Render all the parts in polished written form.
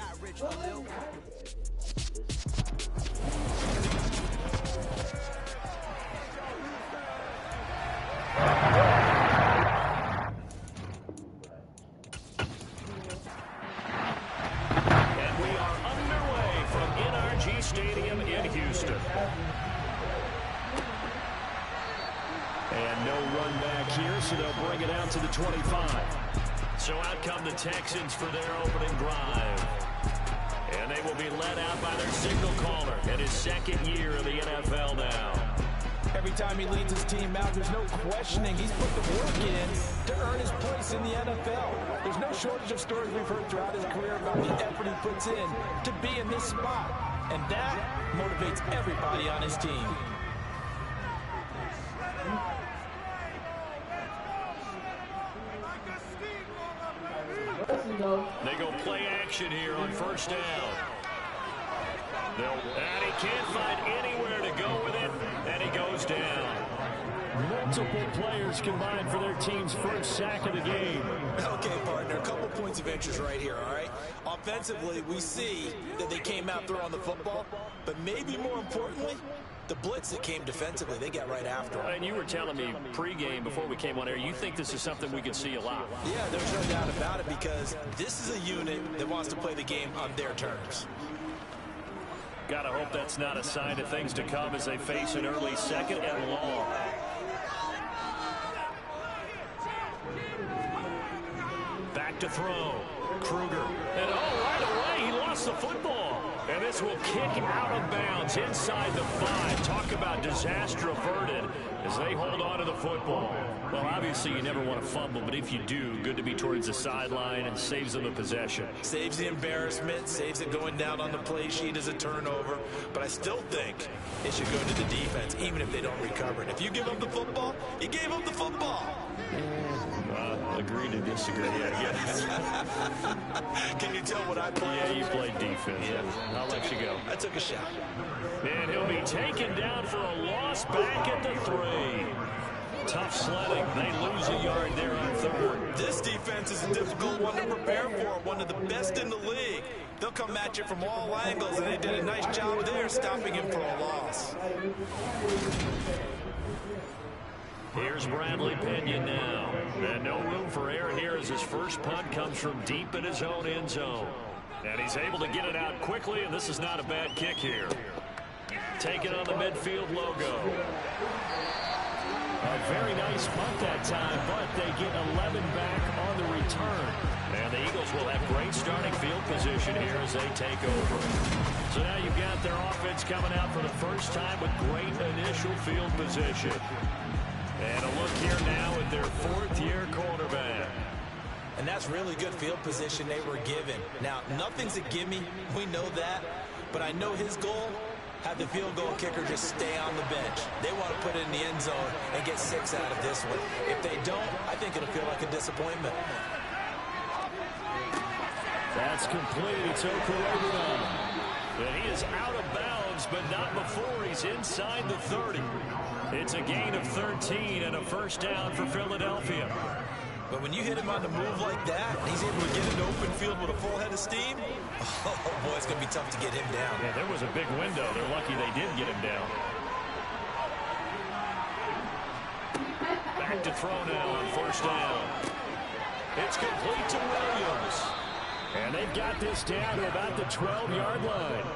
got rich, Khalil. And we are underway from NRG Stadium in Houston. And no run back here, so they'll bring it out to the 25. So out come the Texans for their opening drive. And they will be led out by their signal caller in his second year in the NFL now. Every time he leads his team out, there's no questioning. He's put the work in to earn his place in the NFL. There's no shortage of stories we've heard throughout his career about the effort he puts in to be in this spot. And that motivates everybody on his team. They go play action here on first down. And he can't find anywhere to go with it, and he goes down. Multiple players combined for their team's first sack of the game. Okay, partner, a couple points of interest right here, all right? Offensively, we see that they came out throwing the football, but maybe more importantly, the blitz that came defensively, they got right after him. And you were telling me pregame before we came on air, you think this is something we could see a lot. Yeah, there's no doubt about it because this is a unit that wants to play the game on their terms. Gotta hope that's not a sign of things to come as they face an early second and long. Back to throw. Kruger. And right away, he lost the football. And this will kick out of bounds inside the 5. Talk about disaster averted as they hold on to the football. Well, obviously, you never want to fumble, but if you do, good to be towards the sideline and saves them the possession. Saves the embarrassment, saves it going down on the play sheet as a turnover. But I still think it should go to the defense, even if they don't recover it. If you give up the football, you gave up the football. Agree to disagree, I guess. Can you tell what I played? Yeah, you played defense. Yeah. I'll let you go. I took a shot. And he'll be taken down for a loss back at the 3. Tough sledding. They lose a yard there on third. This defense is a difficult one to prepare for. One of the best in the league. They'll come at you from all angles, and they did a nice job there stopping him for a loss. Here's Bradley Pinion now. And no room for error here as his first punt comes from deep in his own end zone. And he's able to get it out quickly, and this is not a bad kick here. Taking on the midfield logo. A very nice punt that time, but they get 11 back on the return. And the Eagles will have great starting field position here as they take over. So now you've got their offense coming out for the first time with great initial field position. And a look here now at their 4th-year quarterback. And that's really good field position they were given. Now, nothing's a gimme. We know that. But I know his goal, have the field goal kicker just stay on the bench. They want to put it in the end zone and get 6 out of this one. If they don't, I think it'll feel like a disappointment. That's complete. It's Okorobuon. And he is out of bounds, but not before he's inside the 30. It's a gain of 13 and a first down for Philadelphia. But when you hit him on the move like that, and he's able to get into open field with a full head of steam, oh boy, it's going to be tough to get him down. Yeah, there was a big window. They're lucky they did get him down. Back to throw now on first down. It's complete to Williams. And they've got this down to about the 12-yard line.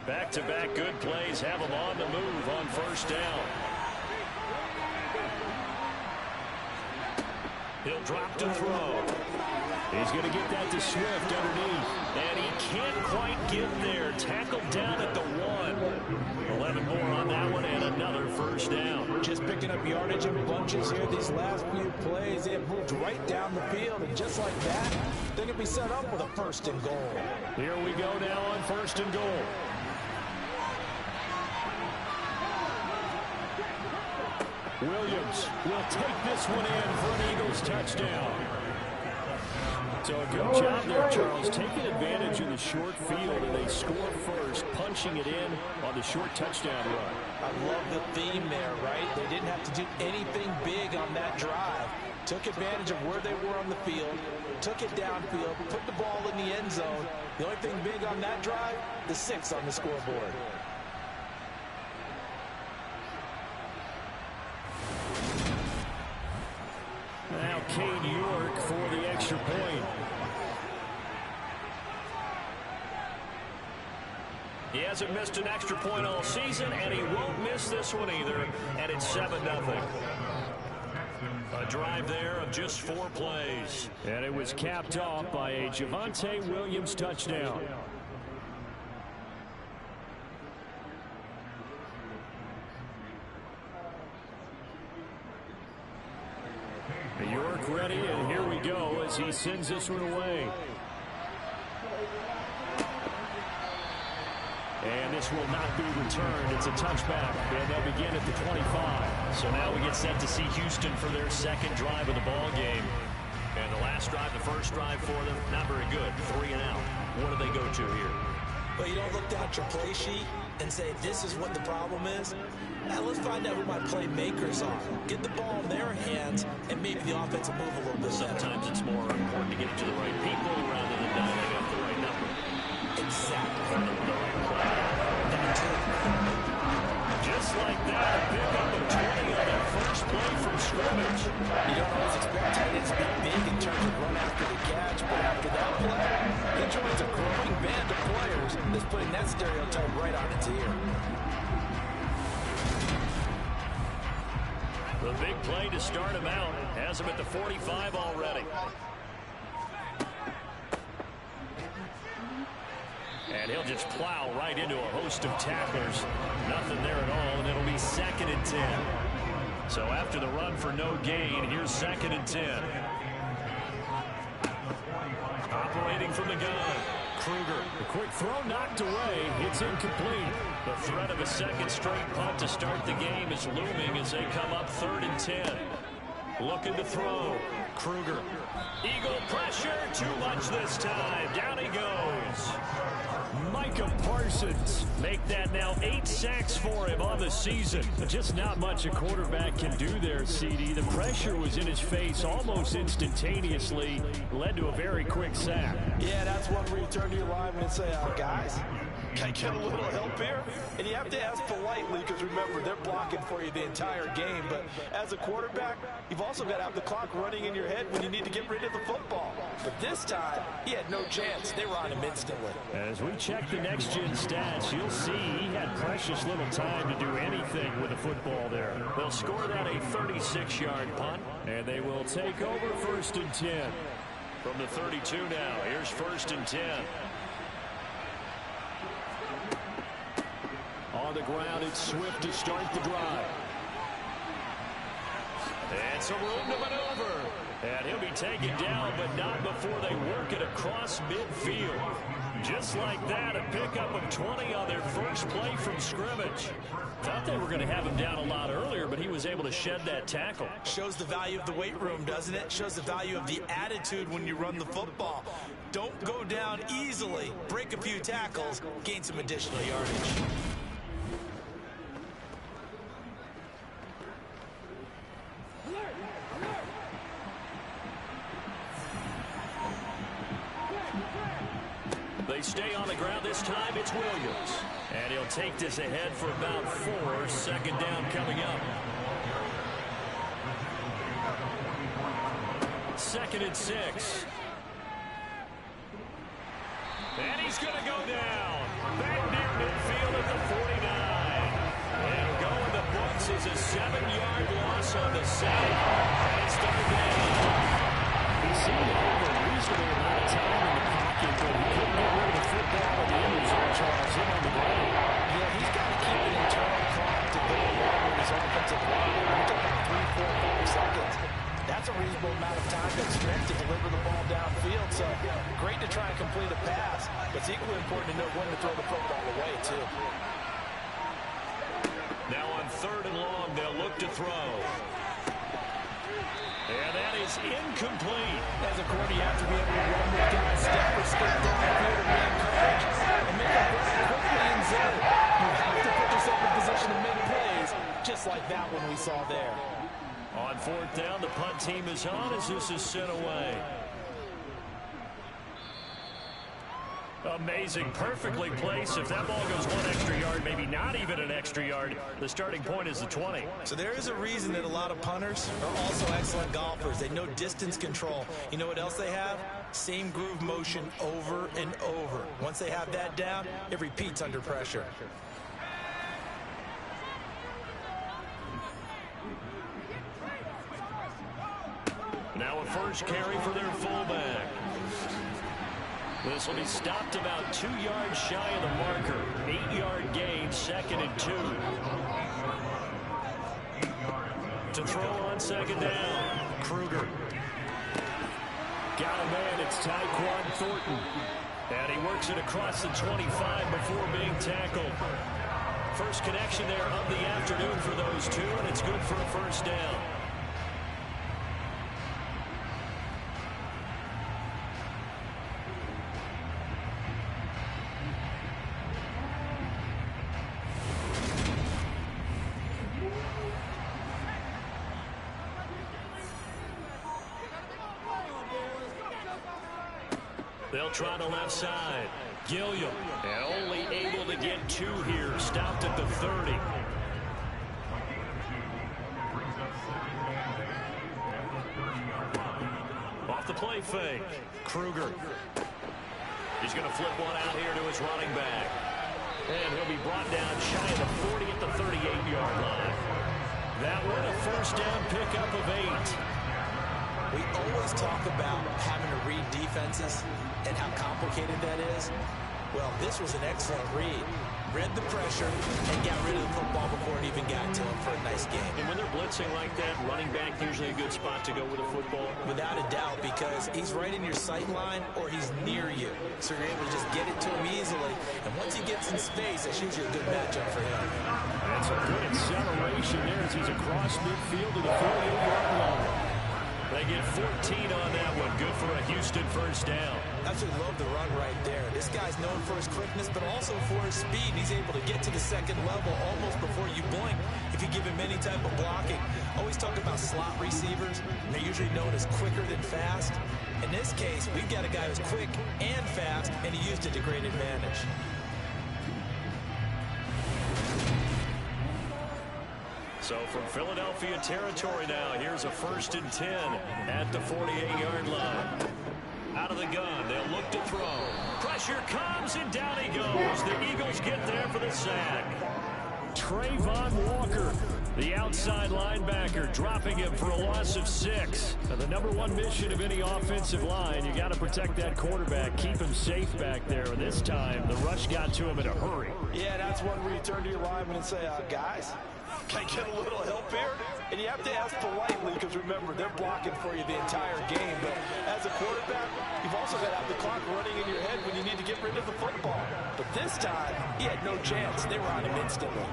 Back-to-back good plays have them on the move on first down. He'll drop to throw. He's going to get that to Swift underneath. And he can't quite get there. Tackled down at the 1. 11 more on that one and another first down. Just picking up yardage in bunches here these last few plays. They have moved right down the field. And just like that, they're going to be set up with a first and goal. Here we go now on first and goal. Williams will take this one in for an Eagles touchdown. So a good job there, Charles, taking advantage of the short field, and they score first, punching it in on the short touchdown run. I love the theme there, right? They didn't have to do anything big on that drive. Took advantage of where they were on the field, took it downfield, put the ball in the end zone. The only thing big on that drive, the 6 on the scoreboard. Now Cade York for the extra point. He hasn't missed an extra point all season, and he won't miss this one either, and it's 7-0. A drive there of just 4 plays. And it was capped off by a Javonte Williams touchdown. York ready, and here we go as he sends this one away. And this will not be returned. It's a touchback, and they'll begin at the 25. So now we get set to see Houston for their second drive of the ball game. And the last drive, the first drive for them, not very good. 3 and out. What do they go to here? Well, you don't look down at your play sheet and say, this is what the problem is. Now let's find out who my playmakers are. Get the ball in their hands, and maybe the offense will move a little bit. Sometimes it's more important to get it to the right people rather than dialing up the right number. Exactly. The right play. That too. Just like that, a pickup of 20 on that first play from scrimmage. You don't always expect tight ends to be big in terms of run after the catch, but after that play, he joins a growing band of players that's putting that stereotype right on its ear. The big play to start him out has him at the 45 already. And he'll just plow right into a host of tacklers. Nothing there at all, and it'll be 2nd and 10. So after the run for no gain, here's 2nd and 10. Operating from the gun. Kruger. The quick throw knocked away. It's incomplete. The threat of a second straight punt to start the game is looming as they come up 3rd and 10. Looking to throw. Kruger. Eagle pressure. Too much this time. Down he goes. Micah Parsons. Make that now 8 sacks for him on the season. Just not much a quarterback can do there, CD. The pressure was in his face almost instantaneously. Led to a very quick sack. Yeah, that's one where you turn to your lineman and say, guys, can I get a little help here? And you have to ask politely because, remember, they're blocking for you the entire game. But as a quarterback, you've also got to have the clock running in your head when you need to get rid of the football. But this time, he had no chance. They were on him instantly. As we check the next-gen stats, you'll see he had precious little time to do anything with the football there. They'll score that a 36-yard punt, and they will take over 1st and 10. From the 32 now, here's 1st and 10. On the ground, it's Swift to start the drive. And some room to maneuver. And he'll be taken down, but not before they work it across midfield. Just like that, a pickup of 20 on their first play from scrimmage. Thought they were going to have him down a lot earlier, but he was able to shed that tackle. Shows the value of the weight room, doesn't it? Shows the value of the attitude when you run the football. Don't go down easily. Break a few tackles, gain some additional yardage. They stay on the ground this time. It's Williams. And he'll take this ahead for about 4. 2nd down coming up. 2nd and 6. And he's going to go down. Back near midfield at the 49. And go in the books is a 7-yard loss on the sack. And it's 3rd down. He seemed to have a reasonable amount of time in the pocket, but he couldn't get rid of the football in the end zone, Charles, him on the ground. Yeah, he's got to keep an internal clock to go along with his offensive line. We're talking 3, 4, 5 seconds. That's a reasonable amount of time to expect to deliver the ball downfield. So great to try and complete a pass, but it's equally important to know when to throw the football away, too. Now on 3rd and long, they'll look to throw. And that is incomplete. As a corner, you have to be able to run with guys, step for step downfield and man coverage, and make a play quickly in zone. You have to put yourself in position to make plays, just like that one we saw there. On fourth down, the punt team is on as this is sent away. Amazing, perfectly placed. If that ball goes one extra yard, maybe not even an extra yard, the starting point is the 20. So there is a reason that a lot of punters are also excellent golfers. They know distance control. You know what else they have? Same groove motion over and over. Once they have that down, it repeats under pressure. Now a first carry for their fullback. This will be stopped about 2 yards shy of the marker. 8-yard gain, 2nd and 2. To throw on 2nd down, Kruger. Got a man, it's Tyquan Thornton. And he works it across the 25 before being tackled. First connection there of the afternoon for those two, and it's good for a first down. They'll try the left side. Gilliam, and only able to get 2 here. Stopped at the 30. Off the play fake. Kruger. He's going to flip one out here to his running back. And he'll be brought down shy of the 40 at the 38-yard line. That one a first down pickup of 8. We always talk about having to read defenses and how complicated that is. Well, this was an excellent read. Read the pressure and got rid of the football before it even got to him for a nice game. And when they're blitzing like that, running back usually a good spot to go with a football. Without a doubt, because he's right in your sight line or he's near you. So you're able to just get it to him easily. And once he gets in space, that's usually a good matchup for him. That's a good acceleration there as he's across midfield to the 48-yard line. They get 14 on that one. Good for a Houston first down. Absolutely love the run right there. This guy's known for his quickness, but also for his speed. He's able to get to the second level almost before you blink if you give him any type of blocking. Always talk about slot receivers, and they're usually known as quicker than fast. In this case, we've got a guy who's quick and fast, and he used it to great advantage. So from Philadelphia territory now, here's a 1st and 10 at the 48-yard line. Out of the gun, they'll look to throw. Pressure comes, and down he goes. The Eagles get there for the sack. Trayvon Walker, the outside linebacker, dropping him for a loss of 6. Now, the #1 mission of any offensive line, you got to protect that quarterback, keep him safe back there. This time, the rush got to him in a hurry. Yeah, that's one where you turn to your lineman and say, guys, can I get a little help here? And you have to ask politely because, remember, they're blocking for you the entire game. But as a quarterback, you've also got to have the clock running in your head when you need to get rid of the football. But this time, he had no chance. They were on him instantly.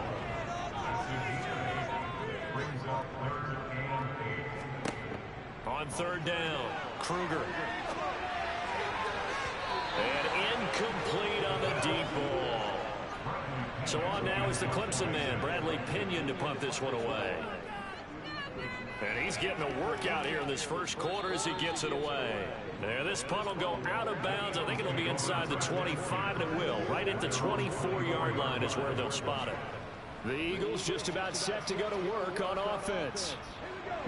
On 3rd down, Kruger. And incomplete on the deep ball. So on now is the Clemson man, Bradley Pinion, to punt this one away. And he's getting a workout here in this first quarter as he gets it away. There, this punt will go out of bounds. I think it'll be inside the 25, and it will. Right at the 24-yard line is where they'll spot it. The Eagles just about set to go to work on offense.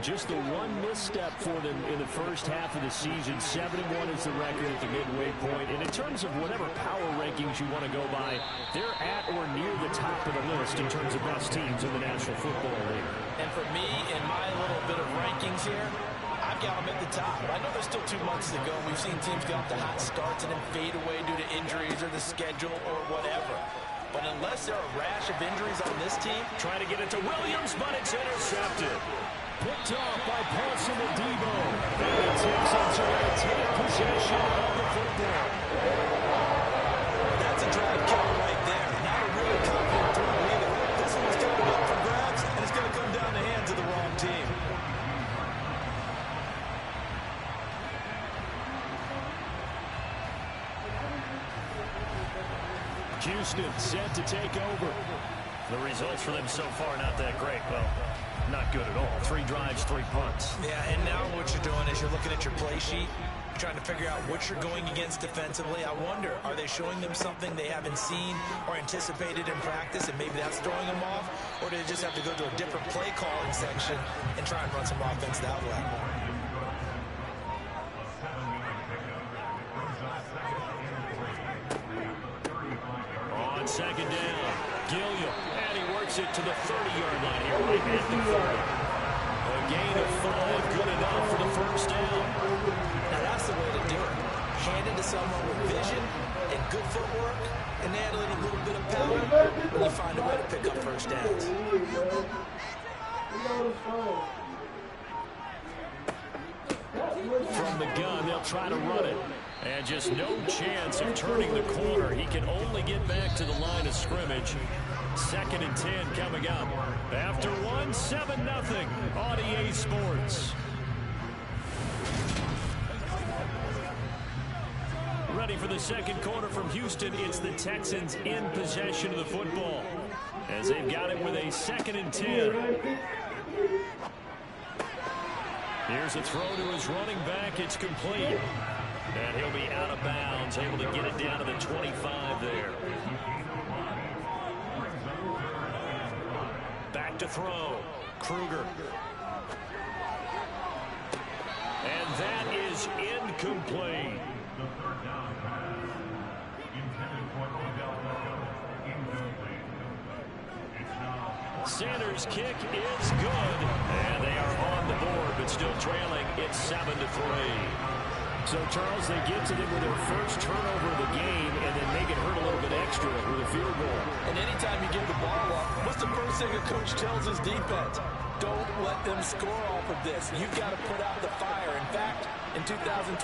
Just the one misstep for them in the first half of the season. 7-1 is the record at the midway point. And in terms of whatever power rankings you want to go by, they're at or near the top of the list in terms of best teams in the National Football League. And for me, in my little bit of rankings here, I've got them at the top. I know there's still 2 months to go. We've seen teams get off to hot starts and then fade away due to injuries or the schedule or whatever. But unless there are a rash of injuries on this team, trying to get it to Williams, but it's intercepted. Picked off by Paulson Adebo. And the Texans are going to take possession of the football. That's a drive killer right there. Not a really confident throw either. This one's coming up for grabs, and it's going to come down the hands of the wrong team. Houston set to take over. The results for them so far not that great. Well, not good at all. 3 drives, 3 punts. Yeah, and now what you're doing is you're looking at your play sheet. You're trying to figure out what you're going against defensively. I wonder, are they showing them something they haven't seen or anticipated in practice, and maybe that's throwing them off? Or do they just have to go to a different play calling section and try and run some offense that way? On second down, Gilliam, and he works it to the 30-yard line here, right at the 30. A gain of 5, good enough for the first down. Now that's the way to do it. Hand it to someone with vision and good footwork, and add a little bit of power, and you find a way to pick up first downs. From the gun, they'll try to run it. And just no chance of turning the corner. He can only get back to the line of scrimmage. 2nd and 10 coming up. After 1, 7-0 on EA Sports. Ready for the second quarter from Houston. It's the Texans in possession of the football, as they've got it with a 2nd and 10. Here's a throw to his running back. It's complete. And he'll be out of bounds, able to get it down to the 25 there. Back to throw. Kruger. And that is incomplete. Sanders' kick is good. And they are on the board, but still trailing. It's 7-3. So, Charles, they get to them with their first turnover of the game and then make it hurt a little bit extra with a field goal. And anytime you give the ball up, what's the first thing a coach tells his defense? Don't let them score off of this. You've got to put out the fire. In fact, in 2021,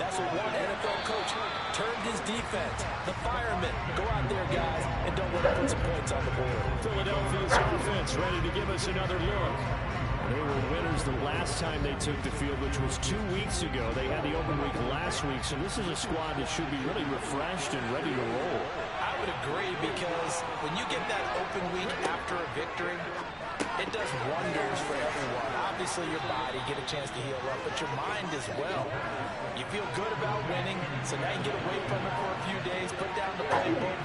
that's what one NFL coach turned his defense. The firemen. Go out there, guys, and don't let them put some points on the board. Philadelphia's offense ready to give us another look. They were winners the last time they took the field, which was 2 weeks ago. They had the open week last week, so this is a squad that should be really refreshed and ready to roll. I would agree, because when you get that open week after a victory, it does wonders for everyone. Obviously, your body get a chance to heal up, but your mind as well. You feel good about winning, so now you get away from it for a few days, put down the playbook,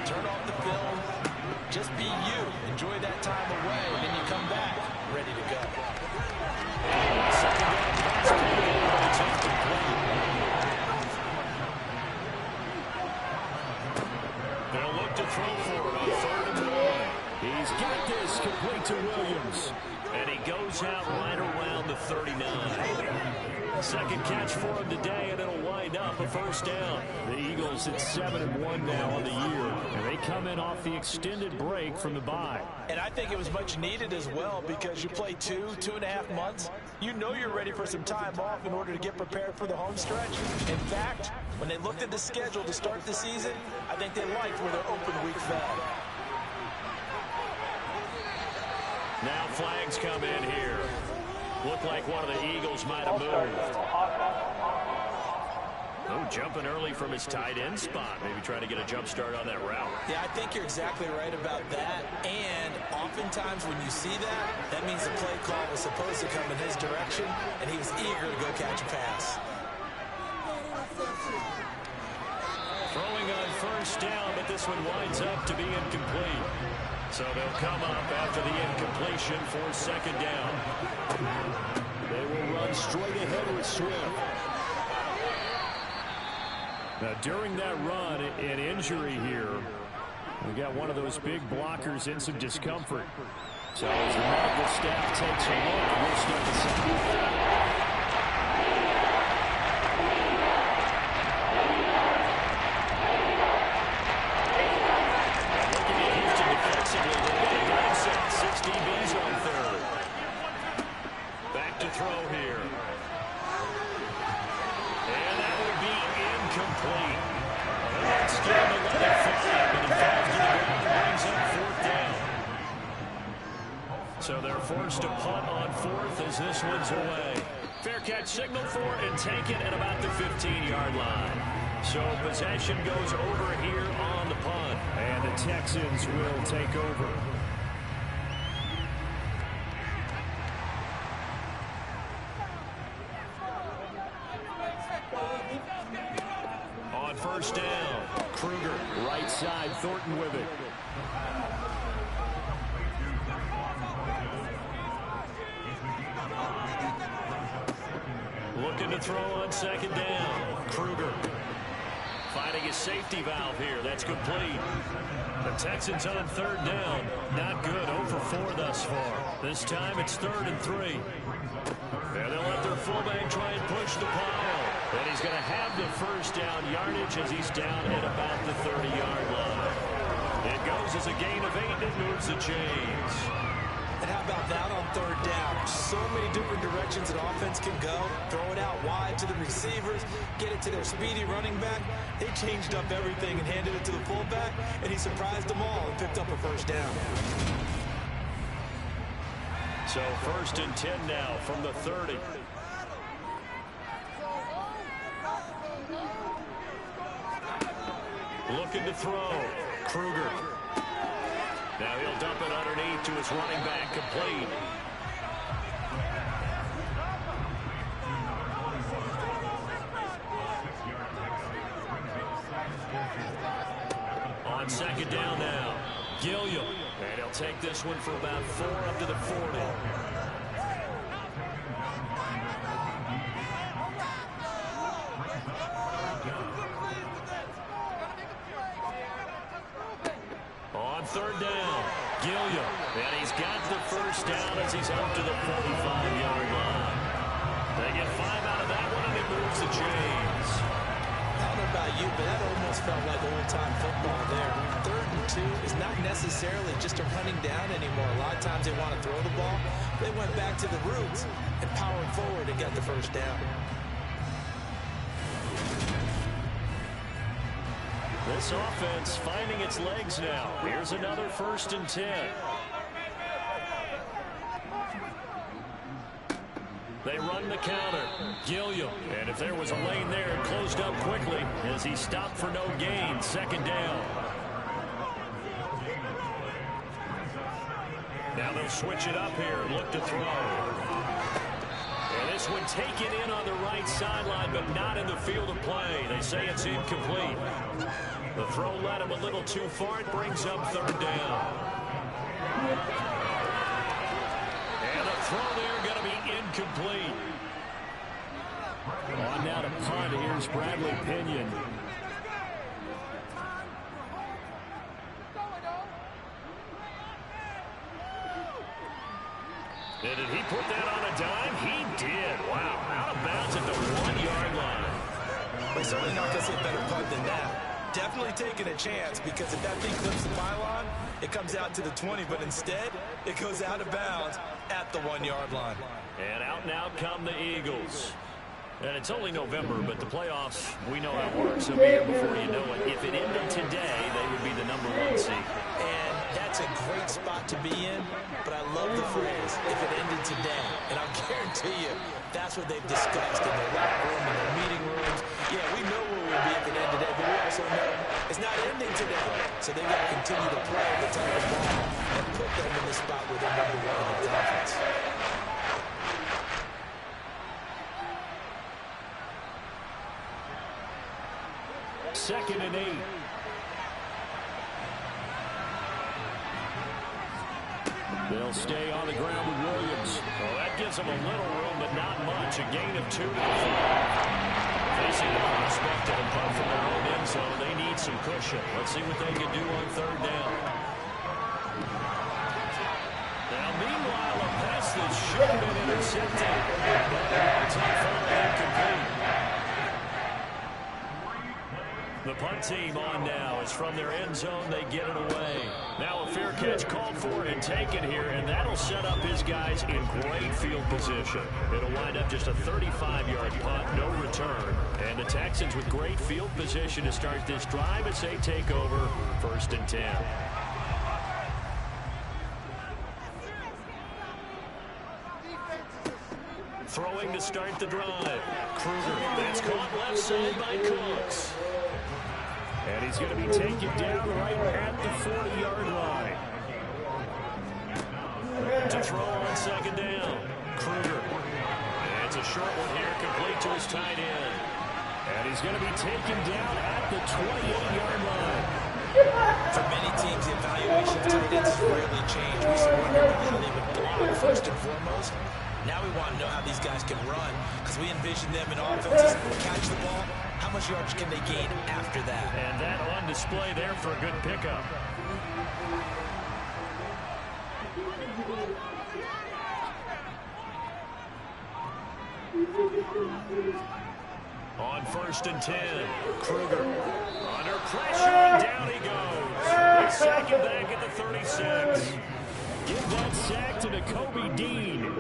turn off the film, just be you. Enjoy that time away, and then you come back ready to go. Second down pass play, it's incomplete. They'll look to throw for it on 3rd and 1. He's got this complete to Williams. And he goes out right around the 39. Second catch for him today, and it'll wind up a first down. The Eagles at 7-1 now on the year, and they come in off the extended break from the bye. And I think it was much needed as well, because you play 2.5 months. You know you're ready for some time off in order to get prepared for the home stretch. In fact, when they looked at the schedule to start the season, I think they liked where their open week fell. Now flags come in here. Looked like one of the Eagles might have moved. Oh, jumping early from his tight end spot. Maybe trying to get a jump start on that route. Yeah, I think you're exactly right about that. And oftentimes when you see that, that means the play call was supposed to come in his direction, and he was eager to go catch a pass. Throwing on first down, but this one winds up to be incomplete. So they'll come up after the incompletion for second down. They will run straight ahead with Swift. Now, during that run, an injury here. We got one of those big blockers in some discomfort. So as the medical staff takes a look, we'll step aside. So they're forced to punt on 4th as this one's away. Fair catch signal for and take it at about the 15-yard line. So possession goes over here on the punt. And the Texans will take over. On first down, Kruger, right side, Thornton with it. Looking to throw on second down. Kruger finding his safety valve here. That's complete. The Texans on third down. Not good. 0 for 4 thus far. This time it's 3rd and 3. And they'll let their fullback try and push the pile. And he's going to have the first down yardage as he's down at about the 30-yard line. It goes as a gain of 8 and it moves the chains. And how about that on third down? So many different directions an offense can go. Throw it out wide to the receivers, get it to their speedy running back. They changed up everything and handed it to the fullback, and he surprised them all and picked up a first down. So 1st and 10 now from the 30. Looking to throw. Kruger. Now he'll dump it underneath to his running back, complete. On second down now, Gilliam. And he'll take this one for about 4 up to the 40. On third down, Gilliam. And he's got the first down as he's up to the 45-yard line. They get 5 out of that one, and it moves the chains. I don't know about you, but that almost felt like old-time football there. 3rd and 2 is not necessarily just a running down anymore. A lot of times they want to throw the ball. They went back to the roots and powered forward and got the first down. This offense finding its legs now. Here's another 1st and 10. They run the counter. Gilliam. And if there was a lane there, it closed up quickly as he stopped for no gain. 2nd down. Now they'll switch it up here and look to throw. And this one taken in on the right sideline, but not in the field of play. They say it's incomplete. The throw led him a little too far. It brings up 3rd down. And the throw there going to be incomplete. On now to punt. Here's Bradley Pinion. And did he put that on a dime? He did. Wow. Out of bounds at the 1-yard line. We're certainly not going to see a better punt than that. Definitely taking a chance, because if that thing clips the pylon, it comes out to the 20, but instead, it goes out of bounds at the 1-yard line. And out now come the Eagles. And it's only November, but the playoffs, we know how it works. They'll be here before you know it. If it ended today, they would be the #1 seed. And that's a great spot to be in, but I love the phrase, if it ended today. And I'll guarantee you, that's what they've discussed in their locker room, in their meeting rooms. Yeah, we know where we'll be at the end today, but we also know it's not ending today. So they've got to continue to play the type of ball and put them in the spot where they're #1 in the conference. Second and 8. They'll stay on the ground with Williams. Well, that gives them a little room, but not much. A gain of 2 to the 5. Facing the prospect of a punt from their own end zone, they need some cushion. Let's see what they can do on 3rd down. Now, meanwhile, a pass that should have been intercepted. It's incomplete. The punt team on now is from their end zone. They get it away. Now a fair catch called for and taken here, and that'll set up his guys in great field position. It'll wind up just a 35-yard punt, no return. And the Texans with great field position to start this drive as they take over 1st and 10. Throwing to start the drive. Kruger. That's caught left side by Cooks. he's going to be taken down right at the 40-yard line. To throw on second down, Kruger. And it's a short one here, complete to his tight end. And he's going to be taken down at the 28-yard line. For many teams, the evaluation of tight ends has rarely changed. We used to wonder how they would block first and foremost. Now we want to know how these guys can run, because we envision them in offenses catch the ball. How much yards can they gain after that? And that on display there for a good pickup. On 1st and 10, Kruger under pressure, and down he goes. They sack him back at the 36. Give that sack to Nakobe Dean.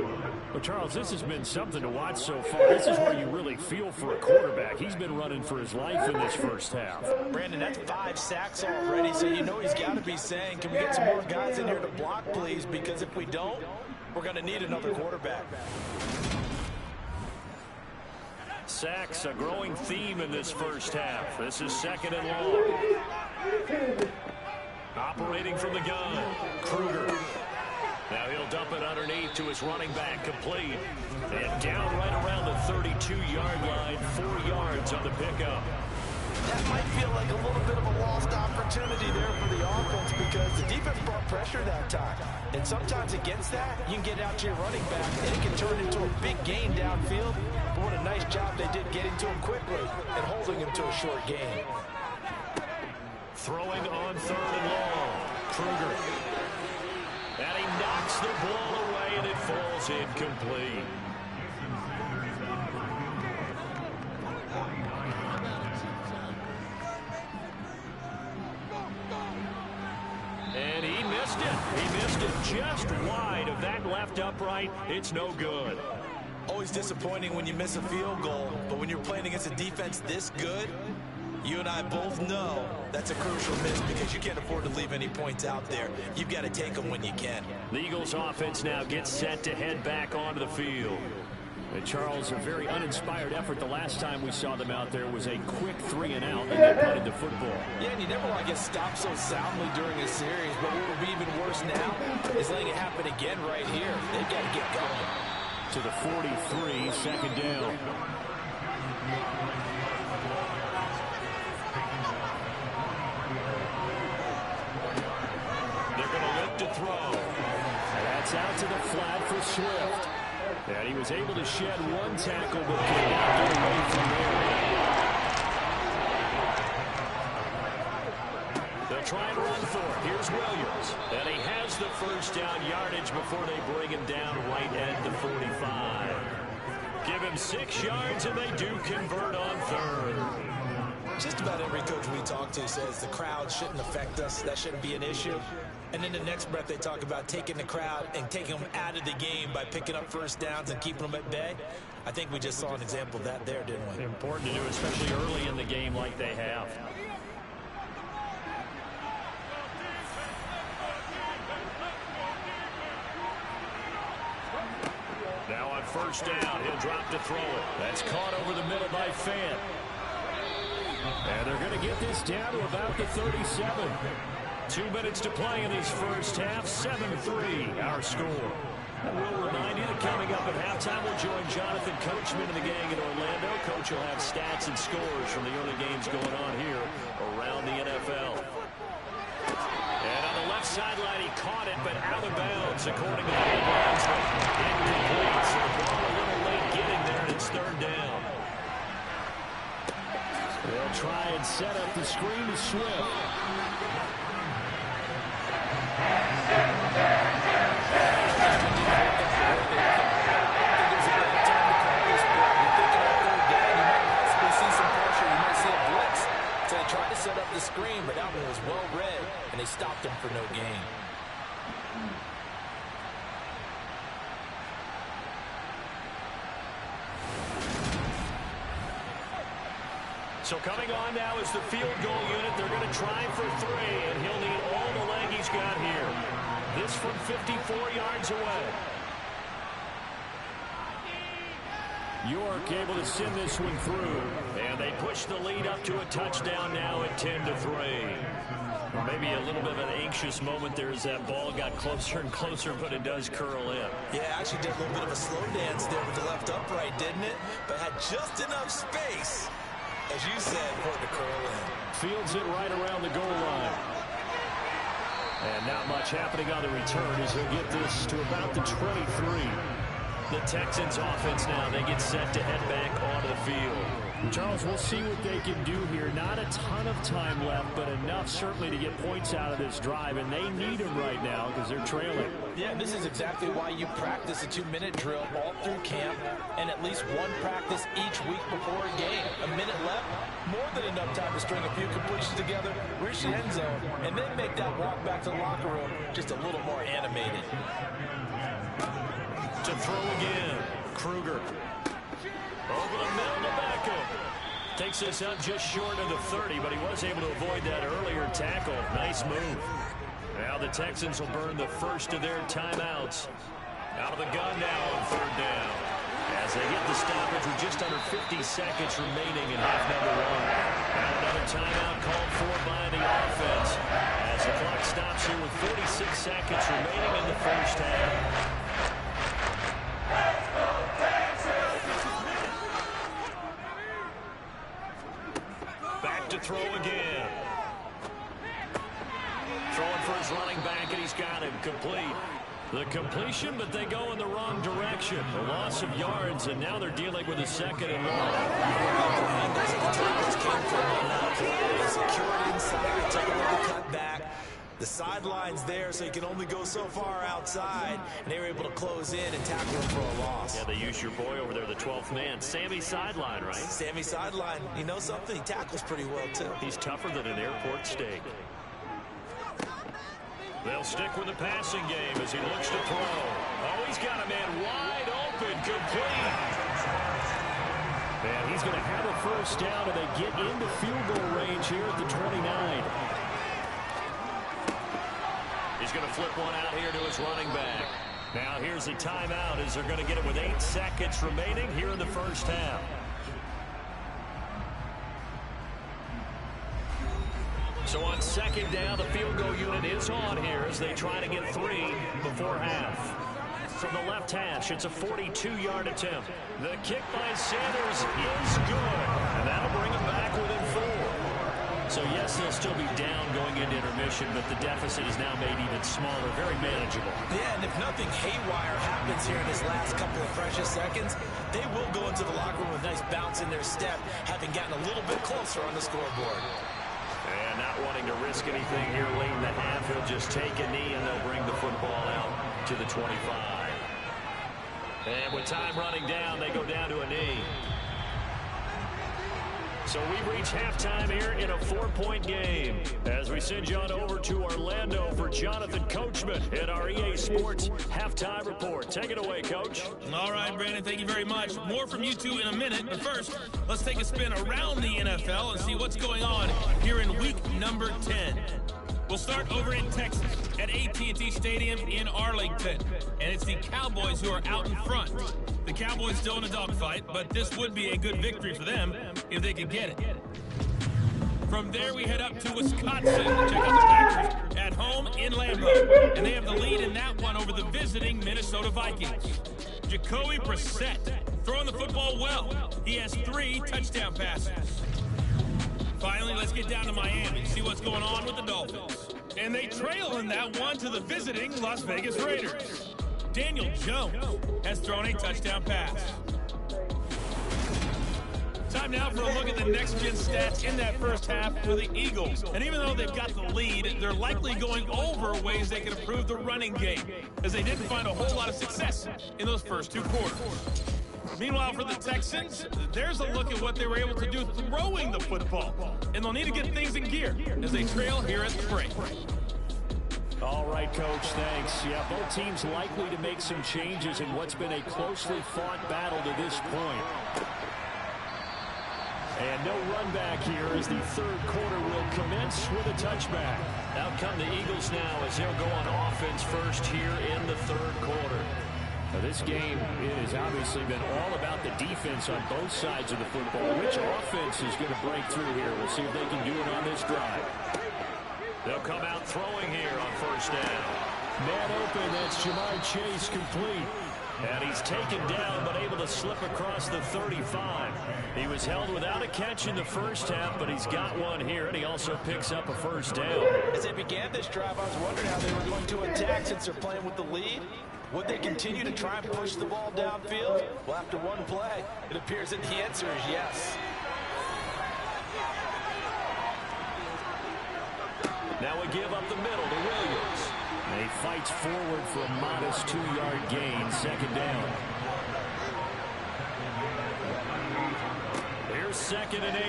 Well, Charles, this has been something to watch so far. This is where you really feel for a quarterback. He's been running for his life in this first half. Brandon, that's 5 sacks already, so you know he's got to be saying, can we get some more guys in here to block, please? Because if we don't, we're going to need another quarterback. Sacks, a growing theme in this first half. This is 2nd and long. Operating from the gun, Kruger. Now he'll dump it underneath to his running back, complete. And down right around the 32-yard line, 4 yards on the pickup. That might feel like a little bit of a lost opportunity there for the offense, because the defense brought pressure that time. And sometimes against that, you can get out to your running back, and it can turn into a big gain downfield. But what a nice job they did getting to him quickly and holding him to a short gain. Throwing on 3rd and long, Kruger. And he knocks the ball away, and it falls incomplete. And he missed it. He missed it just wide of that left upright. It's no good. Always disappointing when you miss a field goal, but when you're playing against a defense this good, you and I both know that's a crucial miss, because you can't afford to leave any points out there. You've got to take them when you can. The Eagles offense now gets set to head back onto the field. And Charles, a very uninspired effort. The last time we saw them out there was a quick 3 and out, and they punted the football. Yeah, and you never want to get stopped so soundly during a series, but what will be even worse now is letting it happen again right here. They've got to get going. To the 43, 2nd down. To throw. That's out to the flat for Swift. And he was able to shed 1 tackle, but could not get away from there. They'll try and run for it. Here's Williams. And he has the first down yardage before they bring him down right at the 45. Give him 6 yards, and they do convert on 3rd. Just about every coach we talk to says the crowd shouldn't affect us. That shouldn't be an issue. And in the next breath, they talk about taking the crowd and taking them out of the game by picking up first downs and keeping them at bay. I think we just saw an example of that there, didn't we? Important to do, especially early in the game like they have. Now on 1st down, he'll drop to throw it. That's caught over the middle by Fant. And they're going to get this down to about the 37. 2 minutes to play in this first half. 7-3 our score. And we'll remind you that coming up at halftime, we'll join Jonathan Coachman and the gang in Orlando. Coach will have stats and scores from the early games going on here around the NFL. And on the left sideline, he caught it, but out of bounds, according to the headlines. Incomplete, so the ball a little late getting there, and it's 3rd down. They'll try and set up the screen to Swift. Tried to set up the screen, but that one was well read, and they stopped him for no gain. So coming on now is the field goal unit. They're going to try for 3, and he'll need all the leg he's got here. This from 54 yards away. York able to send this one through. And they push the lead up to a touchdown now at 10-3. Or maybe a little bit of an anxious moment there as that ball got closer and closer, but it does curl in. Yeah, actually did a little bit of a slow dance there with the left upright, didn't it? But had just enough space, as you said, for it to curl in. Fields it right around the goal line. And not much happening on the return as he'll get this to about the 23. The Texans offense now, they get set to head back onto the field. Charles, we'll see what they can do here. Not a ton of time left, but enough certainly to get points out of this drive, and they need them right now because they're trailing. Yeah, this is exactly why you practice a 2-minute drill all through camp and at least one practice each week before a game. A minute left, more than enough time to string a few completions together, reach the end zone, and then make that walk back to the locker room just a little more animated. To throw again, Kruger. Over the middle to Beckham. Takes this up just short of the 30, but he was able to avoid that earlier tackle. Nice move. Now the Texans will burn the first of their timeouts. Out of the gun now on third down. As they get the stoppage with just under 50 seconds remaining in half number one. And another timeout called for by the offense. As the clock stops here with 46 seconds remaining in the first half. To throw again. Throwing for his running back, and he's got him complete. The completion, but they go in the wrong direction. A loss of yards, and now they're dealing with a second and long. Secured inside, took a little cut back. The sideline's there, so you can only go so far outside, and they were able to close in and tackle him for a loss. Yeah, they use your boy over there, the 12th man, Sammy Sideline, right? Sammy Sideline. You know something? He tackles pretty well, too. He's tougher than an airport steak. They'll stick with the passing game as he looks to throw. Oh, he's got a man wide open, complete. And he's going to have a first down, and they get into field goal range here at the 29. He's going to flip one out here to his running back. Now here's a timeout as they're going to get it with 8 seconds remaining here in the first half. So on second down, the field goal unit is on here as they try to get 3 before half. From the left hash, it's a 42-yard attempt. The kick by Sanders is good, and that'll bring him back within 4. So, yes, they'll still be down going into intermission, but the deficit is now made even smaller, very manageable. Yeah, and if nothing haywire happens here in his last couple of precious seconds, they will go into the locker room with a nice bounce in their step, having gotten a little bit closer on the scoreboard. And not wanting to risk anything here late in the half, he'll just take a knee, and they'll bring the football out to the 25. And with time running down, they go down to a knee. So we've reached halftime here in a 4-point game as we send you on over to Orlando for Jonathan Coachman at our EA Sports Halftime Report. Take it away, Coach. All right, Brandon, thank you very much. More from you two in a minute, but first, let's take a spin around the NFL and see what's going on here in week number 10. We'll start over in Texas at AT&T Stadium in Arlington, and it's the Cowboys who are out in front. The Cowboys still in a dogfight, but this would be a good victory for them if they could get it. From there, we head up to Wisconsin to check out the Packers at home in Lambeau, and they have the lead in that one over the visiting Minnesota Vikings. Jacoby Brissett throwing the football well. He has 3 touchdown passes. Finally, let's get down to Miami and see what's going on with the Dolphins. And they trail in that one to the visiting Las Vegas Raiders. Daniel Jones has thrown a touchdown pass. Time now for a look at the next-gen stats in that first half for the Eagles. And even though they've got the lead, they're likely going over ways they can improve the running game, as they didn't find a whole lot of success in those first 2 quarters. Meanwhile, for the Texans, there's a look at what they were able to do throwing the football. And they'll need to get things in gear as they trail here at the break. All right, Coach, thanks. Yeah, both teams likely to make some changes in what's been a closely fought battle to this point. And no run back here as the third quarter will commence with a touchback. Out come the Eagles now as they'll go on offense first here in the third quarter. This game has obviously been all about the defense on both sides of the football. Which offense is going to break through here? We'll see if they can do it on this drive. They'll come out throwing here on first down. Man open, that's Ja'Marr Chase complete. And he's taken down but able to slip across the 35. He was held without a catch in the first half, but he's got one here, and he also picks up a first down. As they began this drive, I was wondering how they were going to attack since they're playing with the lead. Would they continue to try and push the ball downfield? Well, after one play, it appears that the answer is yes. Now we give up the middle to Williams. And he fights forward for a modest 2-yard gain, second down. Here's 2nd and 8.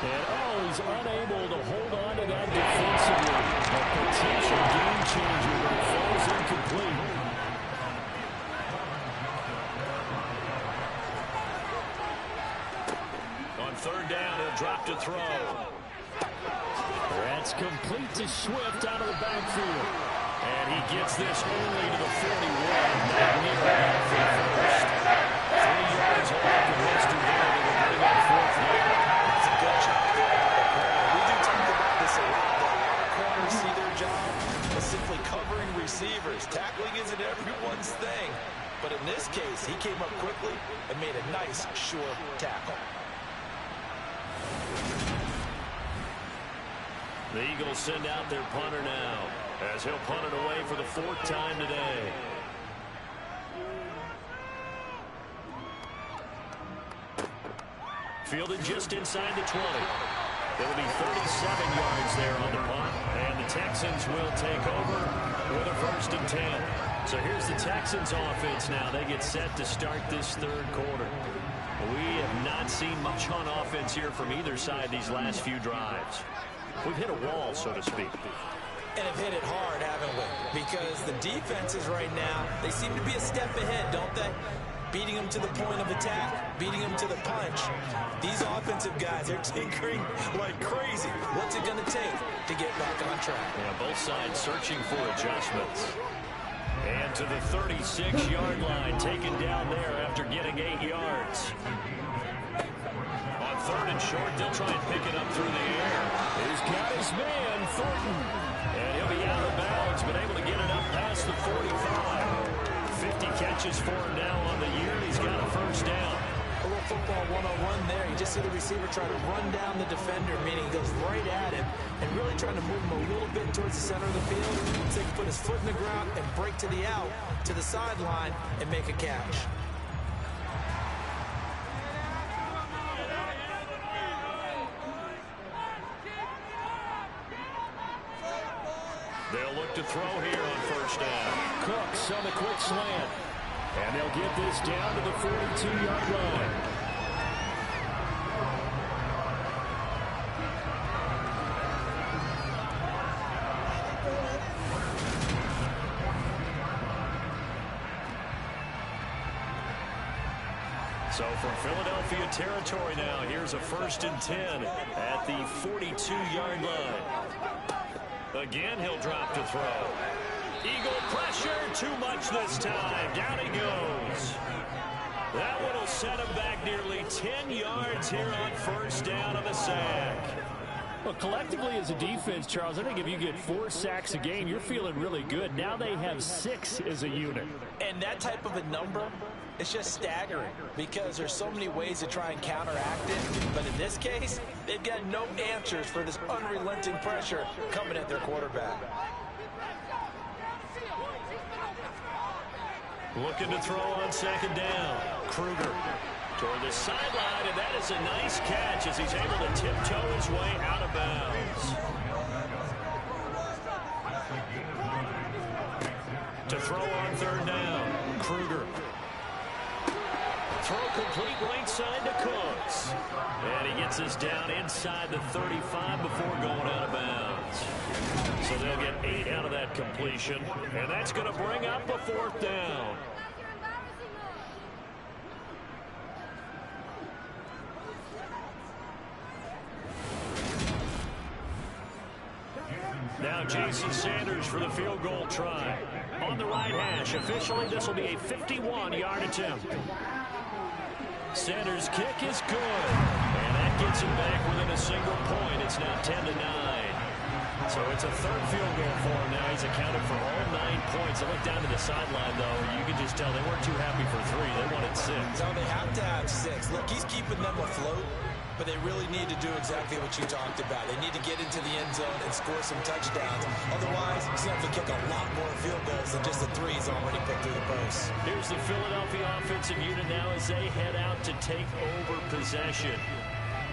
And he's unable to hold on to that defensively. A potential game changer, but it falls incomplete. On 3rd down, he'll drop to throw. That's complete to Swift out of the backfield. And he gets this only to the 41. Not near enough for the first. 3 yards off the Western there. They will bring up 4th down. That's a good job there by the corner. We do talk about this a lot. A lot of corners see their job as simply covering receivers. Tackling isn't everyone's thing. But in this case, he came up quickly and made a nice, sure tackle. The Eagles send out their punter now, as he'll punt it away for the 4th time today. Fielded just inside the 20. It'll be 37 yards there on the punt, and the Texans will take over with a 1st and 10. So here's the Texans offense now. They get set to start this 3rd quarter. We have not seen much on offense here from either side these last few drives. We've hit a wall, so to speak. And have hit it hard, haven't we? Because the defenses right now, they seem to be a step ahead, don't they? Beating them to the point of attack, beating them to the punch. These offensive guys are tinkering like crazy. What's it going to take to get back on track? Yeah, both sides searching for adjustments. And to the 36-yard line, taken down there after getting 8 yards. On 3rd and short, they'll try and pick it up through the air. He's got his man, Thornton. And he'll be out of bounds, but able to get it up past the 45. 50 catches for him now on the year. He's got a 1st down. A little football 101 there. You just see the receiver try to run down the defender, meaning he goes right at him and really trying to move him a little bit towards the center of the field so he can put his foot in the ground and break to the out, to the sideline, and make a catch. They'll look to throw here on 1st down. Cooks on the quick slant. And they'll get this down to the 42-yard line. So from Philadelphia territory now, here's a 1st and 10 at the 42-yard line. Again, he'll drop to throw. Eagle pressure, too much this time. Down he goes. That one will set him back nearly 10 yards here on 1st down of the sack. Well, collectively as a defense, Charles, I think if you get 4 sacks a game, you're feeling really good. Now they have 6 as a unit. And that type of a number, it's just staggering because there's so many ways to try and counteract it. But in this case, they've got no answers for this unrelenting pressure coming at their quarterback. Looking to throw on 2nd down. Kruger toward the sideline, and that is a nice catch as he's able to tiptoe his way out of bounds. To throw on 3rd down. Kruger. Throw complete right side to Cooks. And he gets us down inside the 35 before going out of bounds. So they'll get 8 out of that completion. And that's going to bring up a 4th down. Now Jason Sanders for the field goal try. on the right hash. Officially, this will be a 51-yard attempt. Center's kick is good. And that gets him back within a single point. It's now 10-9. So it's a third field goal for him now. He's accounted for all 9 points. I look down to the sideline, though. You can just tell they weren't too happy for 3. They wanted 6. So they have to have 6. Look, he's keeping them afloat, but they really need to do exactly what you talked about. They need to get into the end zone and score some touchdowns. Otherwise, he's going to have to kick a lot more field goals than just the 3s already put through the post. Here's the Philadelphia offensive unit now as they head out to take over possession.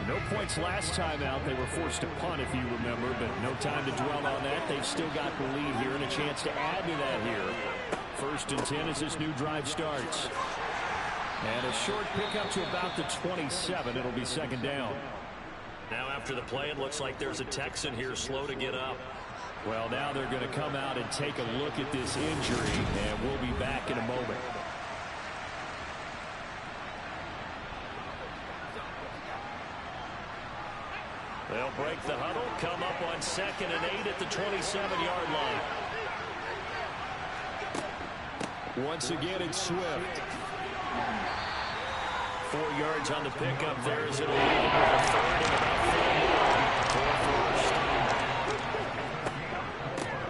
No points last time out. They were forced to punt, if you remember, but no time to dwell on that. They've still got the lead here and a chance to add to that here. 1st and 10 as this new drive starts. And a short pickup to about the 27. It'll be 2nd down. Now after the play, it looks like there's a Texan here slow to get up. Well, now they're going to come out and take a look at this injury, and we'll be back in a moment. They'll break the huddle, come up on 2nd and 8 at the 27-yard line. Once again, it's Swift. 4 yards on the pickup there as it'll lead him with a 3rd and about 4 more for 1st.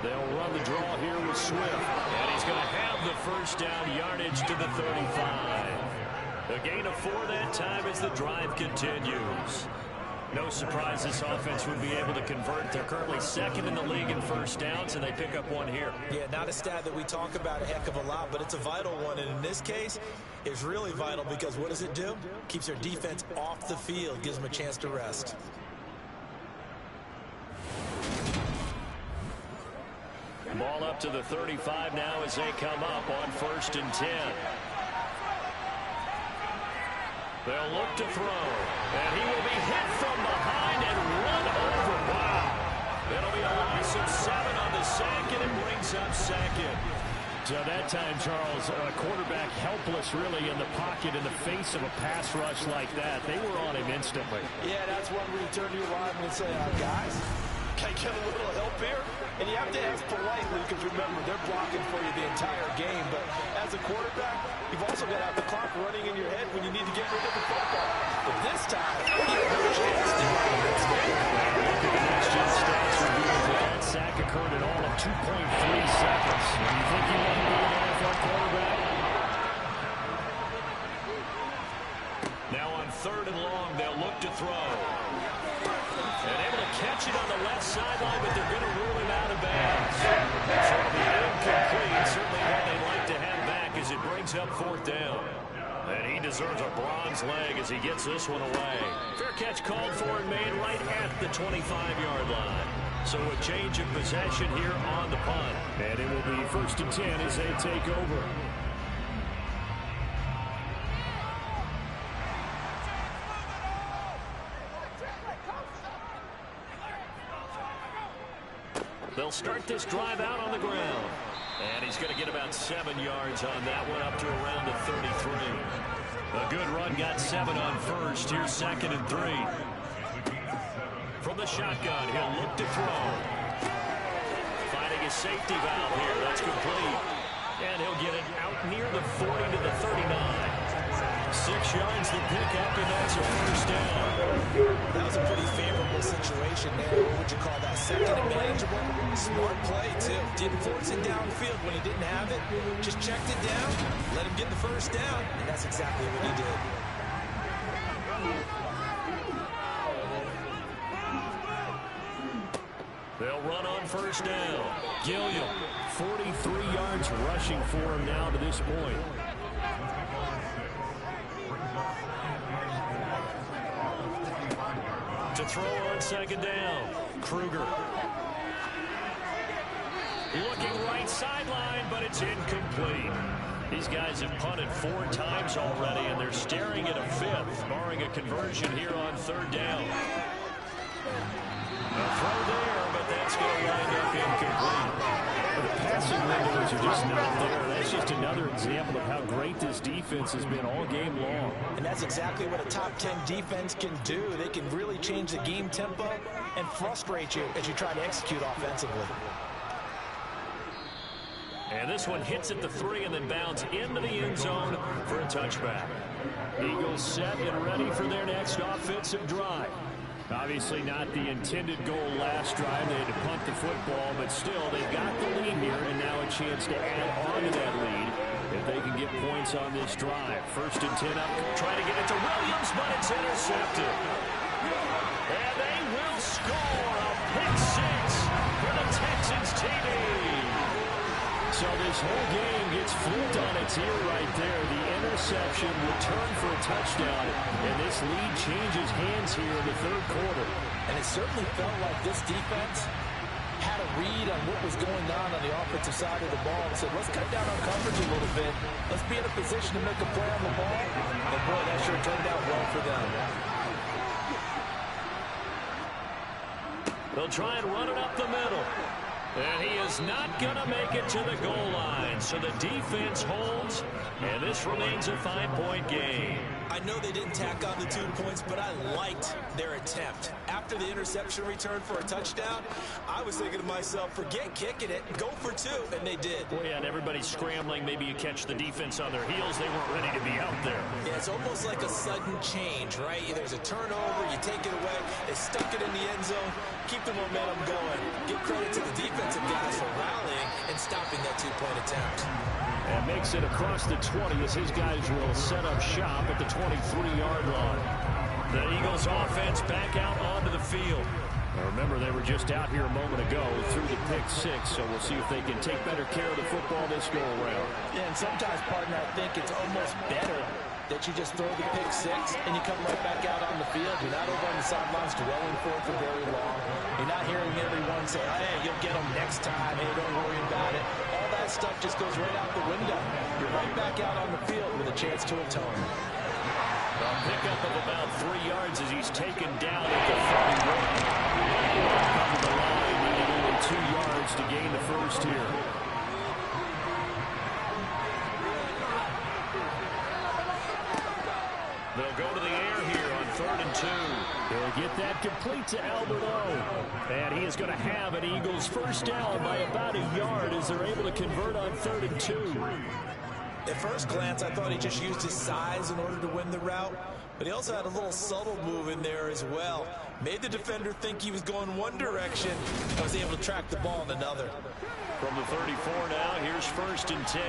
They'll run the draw here with Swift. And he's going to have the 1st down yardage to the 35. A gain of 4 that time as the drive continues. No surprise this offense would be able to convert. They're currently 2nd in the league in 1st downs, and they pick up 1 here. Yeah, not a stat that we talk about a heck of a lot, but it's a vital one. And in this case, it's really vital because what does it do? Keeps their defense off the field, gives them a chance to rest. Ball up to the 35 now as they come up on 1st and 10. They'll look to throw, and he will be hit from behind and run over. Wow. It'll be a loss of 7 on the sack, and it brings up 2nd. So that time, Charles, a quarterback helpless really in the pocket in the face of a pass rush like that. They were on him instantly. Yeah, that's when we turn to your lineman and say, guys, can I get a little help here? And you have to ask politely because, remember, they're blocking for you the entire game. But as a quarterback, you've also got to have the clock running in your head when you need to get rid of the football. But this time, he had no chance to get rid of Look at the next-gen stats revealed that that sack occurred in all of 2.3 seconds. And you think you want to be an NFL quarterback? Now on 3rd and long, they'll look to throw. And able to catch it on the left sideline, but they're going to rule him out of bounds. So it'll be incomplete. Certainly what they'd like to have back as it brings up 4th down. And he deserves a bronze leg as he gets this one away. Fair catch called for and made right at the 25-yard line. So a change of possession here on the punt. And it will be 1st and 10 as they take over. They'll start this drive out on the ground. And he's going to get about 7 yards on that one, up to around the 33. A good run, got 7 on 1st. Here's 2nd and 3. From the shotgun, he'll look to throw. Finding his safety valve here. That's complete. And he'll get it out near the 40 to the 39. 6 yards to pick up, and that's a 1st down. That was a pretty favorable situation there. What would you call that? 2nd and manageable. Smart play, too. Didn't force it downfield when he didn't have it. Just checked it down, let him get the 1st down, and that's exactly what he did. They'll run on 1st down. Gilliam, 43 yards rushing for him now to this point. To throw on 2nd down. Kruger. Looking right sideline, but it's incomplete. These guys have punted 4 times already, and they're staring at a 5th, barring a conversion here on 3rd down. A throw there, but that's going to wind up incomplete. The passing windows are just not there. That's just another example of how great this defense has been all game long. And that's exactly what a top 10 defense can do. They can really change the game tempo and frustrate you as you try to execute offensively. And this one hits at the 3 and then bounds into the end zone for a touchback. Eagles set and ready for their next offensive drive. Obviously not the intended goal last drive. They had to punt the football, but still they've got the lead here and now a chance to add on to that lead if they can get points on this drive. 1st and 10 up, trying to get it to Williams, but it's intercepted. And they will score a pick 6 for the Texans TV. So this whole game gets flipped on its ear right there. The interception returned for a touchdown, and this lead changes hands here in the 3rd quarter. And it certainly felt like this defense had a read on what was going on the offensive side of the ball and said, let's cut down on coverage a little bit. Let's be in a position to make a play on the ball. And boy, that sure turned out well for them. They'll try and run it up the middle. And he is not going to make it to the goal line. So the defense holds, and this remains a 5-point game. I know they didn't tack on the 2 points, but I liked their attempt. After the interception return for a touchdown, I was thinking to myself, forget kicking it, go for 2, and they did. Well, yeah, and everybody's scrambling. Maybe you catch the defense on their heels. They weren't ready to be out there. Yeah, it's almost like a sudden change, right? There's a turnover, you take it away, they stuck it in the end zone, keep the momentum going. Give credit to the defensive guys for rallying and stopping that 2-point attempt. And makes it across the 20 as his guys will set up shop at the 23-yard line. The Eagles offense back out onto the field. Now remember, they were just out here a moment ago through the pick 6, so we'll see if they can take better care of the football this go-around. Yeah, and sometimes, partner, I think it's almost better that you just throw the pick 6 and you come right back out on the field. You're not over on the sidelines dwelling for it for very long. You're not hearing everyone say, hey, you'll get them next time. Hey, don't worry about it. All that stuff just goes right out the window. You're right back out on the field with a chance to atone. A pickup of about 3 yards as he's taken down at the 31. Come to the line, needing only 2 yards to gain the first here. They'll go to the air here on 3rd and 2. They'll get that complete to Albert O. And he is going to have an Eagles first down by about a yard as they're able to convert on 3rd and 2. At first glance, I thought he just used his size in order to win the route, but he also had a little subtle move in there as well. Made the defender think he was going one direction and was able to track the ball in another. From the 34 now, here's 1st and 10.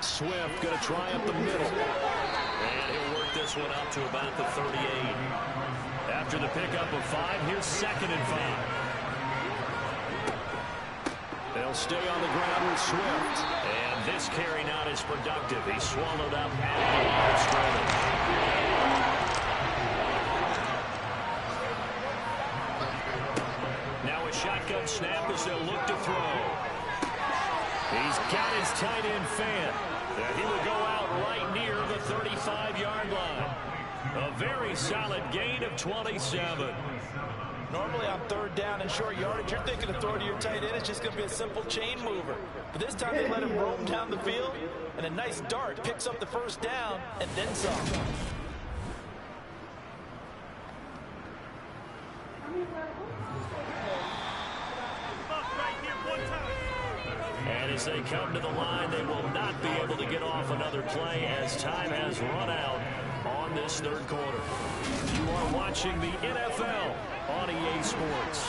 Swift going to try up the middle. And he'll work this one out to about the 38. After the pickup of 5, here's 2nd and 5. They'll stay on the ground with Swift. And this carry not as productive. He swallowed up at the line of scrimmage. Now a shotgun snap as they'll look to throw. He's got his tight end fan. And he will go out right near the 35-yard line. A very solid gain of 27. Normally on 3rd down and short yardage, you're thinking of throwing to your tight end. It's just going to be a simple chain mover. But this time they let him roam down the field, and a nice dart picks up the first down and then some. And as they come to the line, they will not be able to get off another play as time has run out on this 3rd quarter. You are watching the NFL on EA Sports.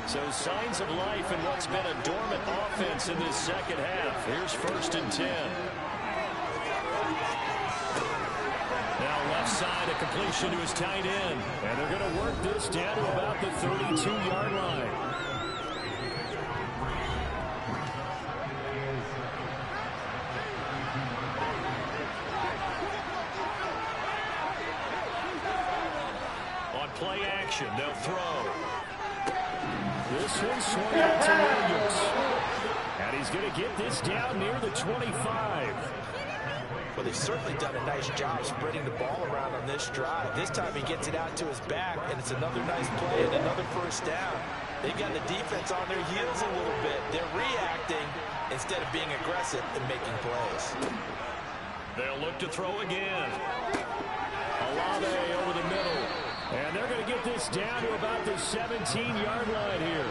So signs of life in what's been a dormant offense in this 2nd half. Here's 1st and 10. Now left side, a completion to his tight end. And they're going to work this down to about the 32-yard line. Play action, they'll throw. This one swung out to Williams. And he's going to get this down near the 25. Well, they've certainly done a nice job spreading the ball around on this drive. This time he gets it out to his back, and it's another nice play and another first down. They've got the defense on their heels a little bit. They're reacting instead of being aggressive and making plays. They'll look to throw again. Olave over the middle. And they're going to get this down to about the 17-yard line here.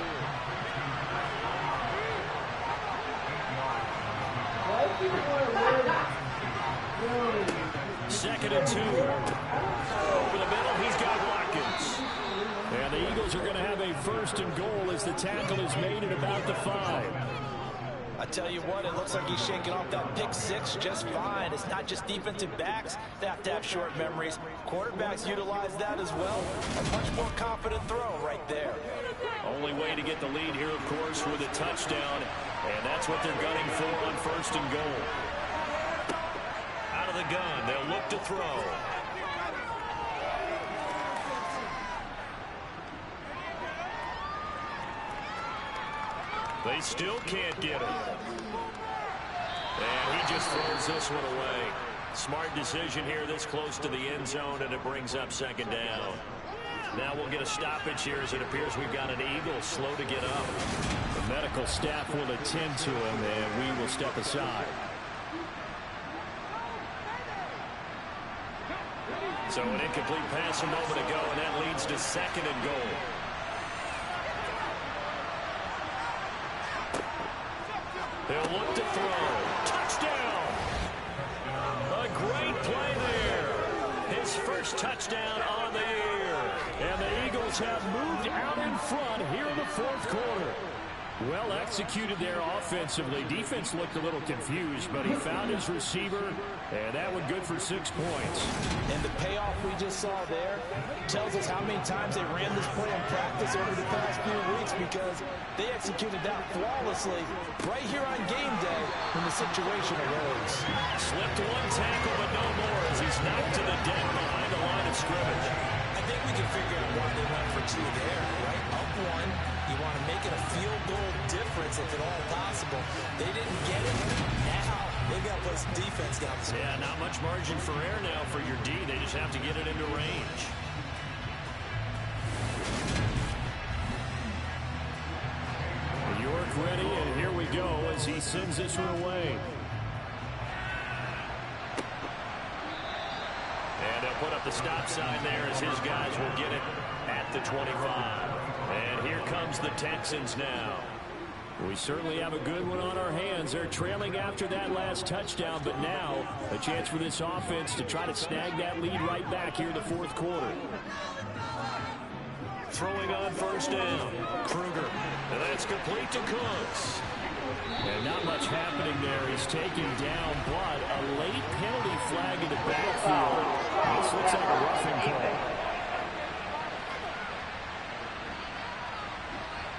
Second and 2. Over the middle, he's got Watkins. And the Eagles are going to have a first and goal as the tackle is made at about the 5. I tell you what, it looks like he's shaking off that pick six just fine. It's not just defensive backs that have to have short memories. Quarterbacks utilize that as well. A much more confident throw right there. Only way to get the lead here, of course, with a touchdown. And that's what they're gunning for on first and goal. Out of the gun, they'll look to throw. They still can't get it. And he just throws this one away. Smart decision here this close to the end zone, and it brings up second down. Now we'll get a stoppage here as it appears we've got an Eagle slow to get up. The medical staff will attend to him, and we will step aside. So an incomplete pass a moment ago, and that leads to second and goal. They'll look to throw. Touchdown! A great play there. His first touchdown on the year. And the Eagles have moved out in front here in the fourth quarter. Well executed there offensively. Defense looked a little confused, but he found his receiver, and that one good for 6 points. And the payoff we just saw there tells us how many times they ran this play in practice over the past few weeks, because they executed that flawlessly right here on game day when the situation arose. Slipped one tackle, but no more as he's knocked to the deck behind the line of scrimmage. I think we can figure out why they went for 2 there, right? Up 1. You want to make it a field goal difference if at all possible. They didn't get it. Now they've got to play some defense down the street. Yeah, not much margin for error now for your D. They just have to get it into range. York ready, and here we go as he sends this one away. And they'll put up the stop sign there as his guys will get it at the 25. And here comes the Texans now. We certainly have a good one on our hands. They're trailing after that last touchdown, but now a chance for this offense to try to snag that lead right back here in the fourth quarter. Throwing on first down, Kruger. And that's complete to Cooks. And not much happening there. He's taken down, but a late penalty flag in the backfield. This looks like a roughing call.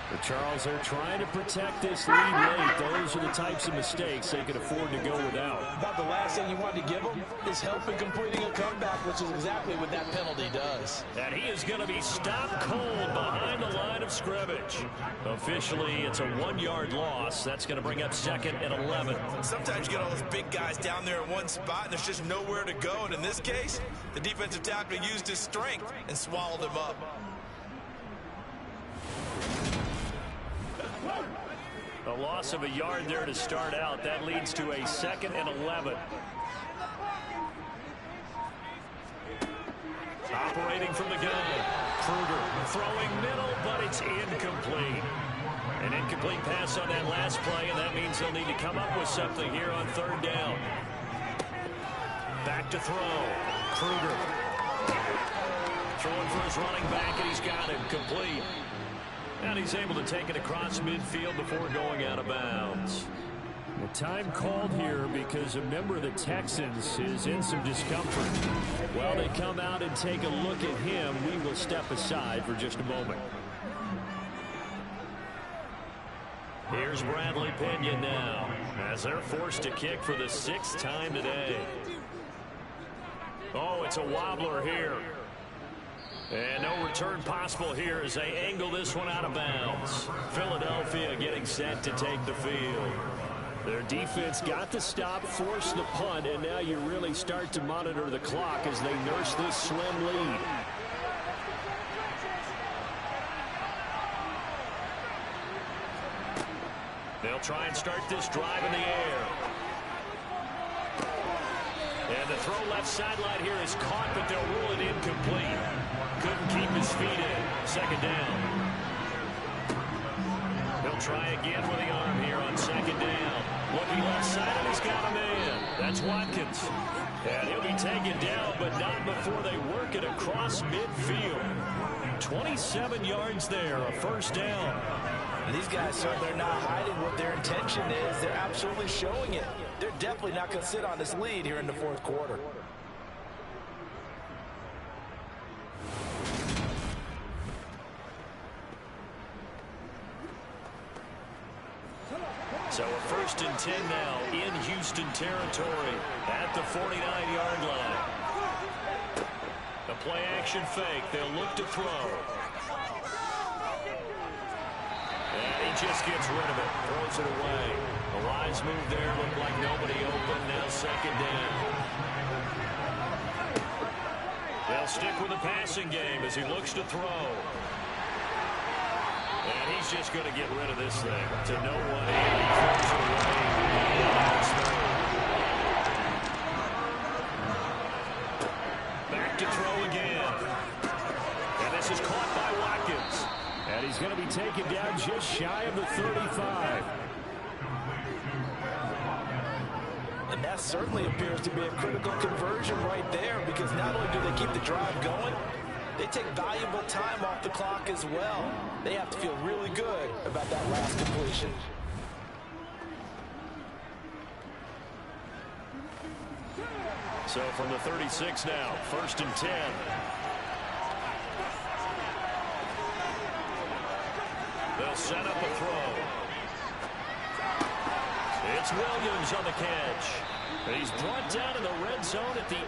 But Charles, they're trying to protect this lead late. Those are the types of mistakes they can afford to go without. About the last thing you want to give them is help in completing a comeback, which is exactly what that penalty does. And he is going to be stopped cold behind the line of scrimmage. Officially, it's a 1-yard loss. That's going to bring up second and 11. Sometimes you get all those big guys down there in one spot, and there's just nowhere to go. And in this case, the defensive tackle used his strength and swallowed him up. A loss of a yard there to start out. That leads to a second and 11. Operating from the gun. Kruger throwing middle, but it's incomplete. An incomplete pass on that last play, and that means they'll need to come up with something here on third down. Back to throw. Kruger throwing for his running back, and he's got it complete. And he's able to take it across midfield before going out of bounds. The time called here because a member of the Texans is in some discomfort. While they come out and take a look at him, we will step aside for just a moment. Here's Bradley Pinion now as they're forced to kick for the 6th time today. Oh, it's a wobbler here. And no return possible here as they angle this one out of bounds. Philadelphia getting set to take the field. Their defense got the stop, forced the punt, and now you really start to monitor the clock as they nurse this slim lead. They'll try and start this drive in the air. And the throw left sideline here is caught, but they'll rule it incomplete. Couldn't keep his feet in. Second down. He'll try again with the arm here on second down. Looking left side, and he's got a man. That's Watkins. And he'll be taken down, but not before they work it across midfield. 27 yards there, a first down. These guys, they're not hiding what their intention is. They're absolutely showing it. They're definitely not going to sit on this lead here in the fourth quarter. So a 1st and 10 now in Houston territory at the 49-yard line. The play action fake. They'll look to throw. And he just gets rid of it. Throws it away. The wise move there. Looked like nobody open. Now second down. They'll stick with the passing game as he looks to throw. And he's just going to get rid of this thing to no one. And he throws it away. Back to throw again. And this is caught by Watkins. And he's going to be taken down just shy of the 35. And that certainly appears to be a critical conversion right there, because not only do they keep the drive going, they take valuable time off the clock as well. They have to feel really good about that last completion. So from the 36 now, 1st and 10. They'll set up a throw. It's Williams on the catch. He's brought down in the red zone at the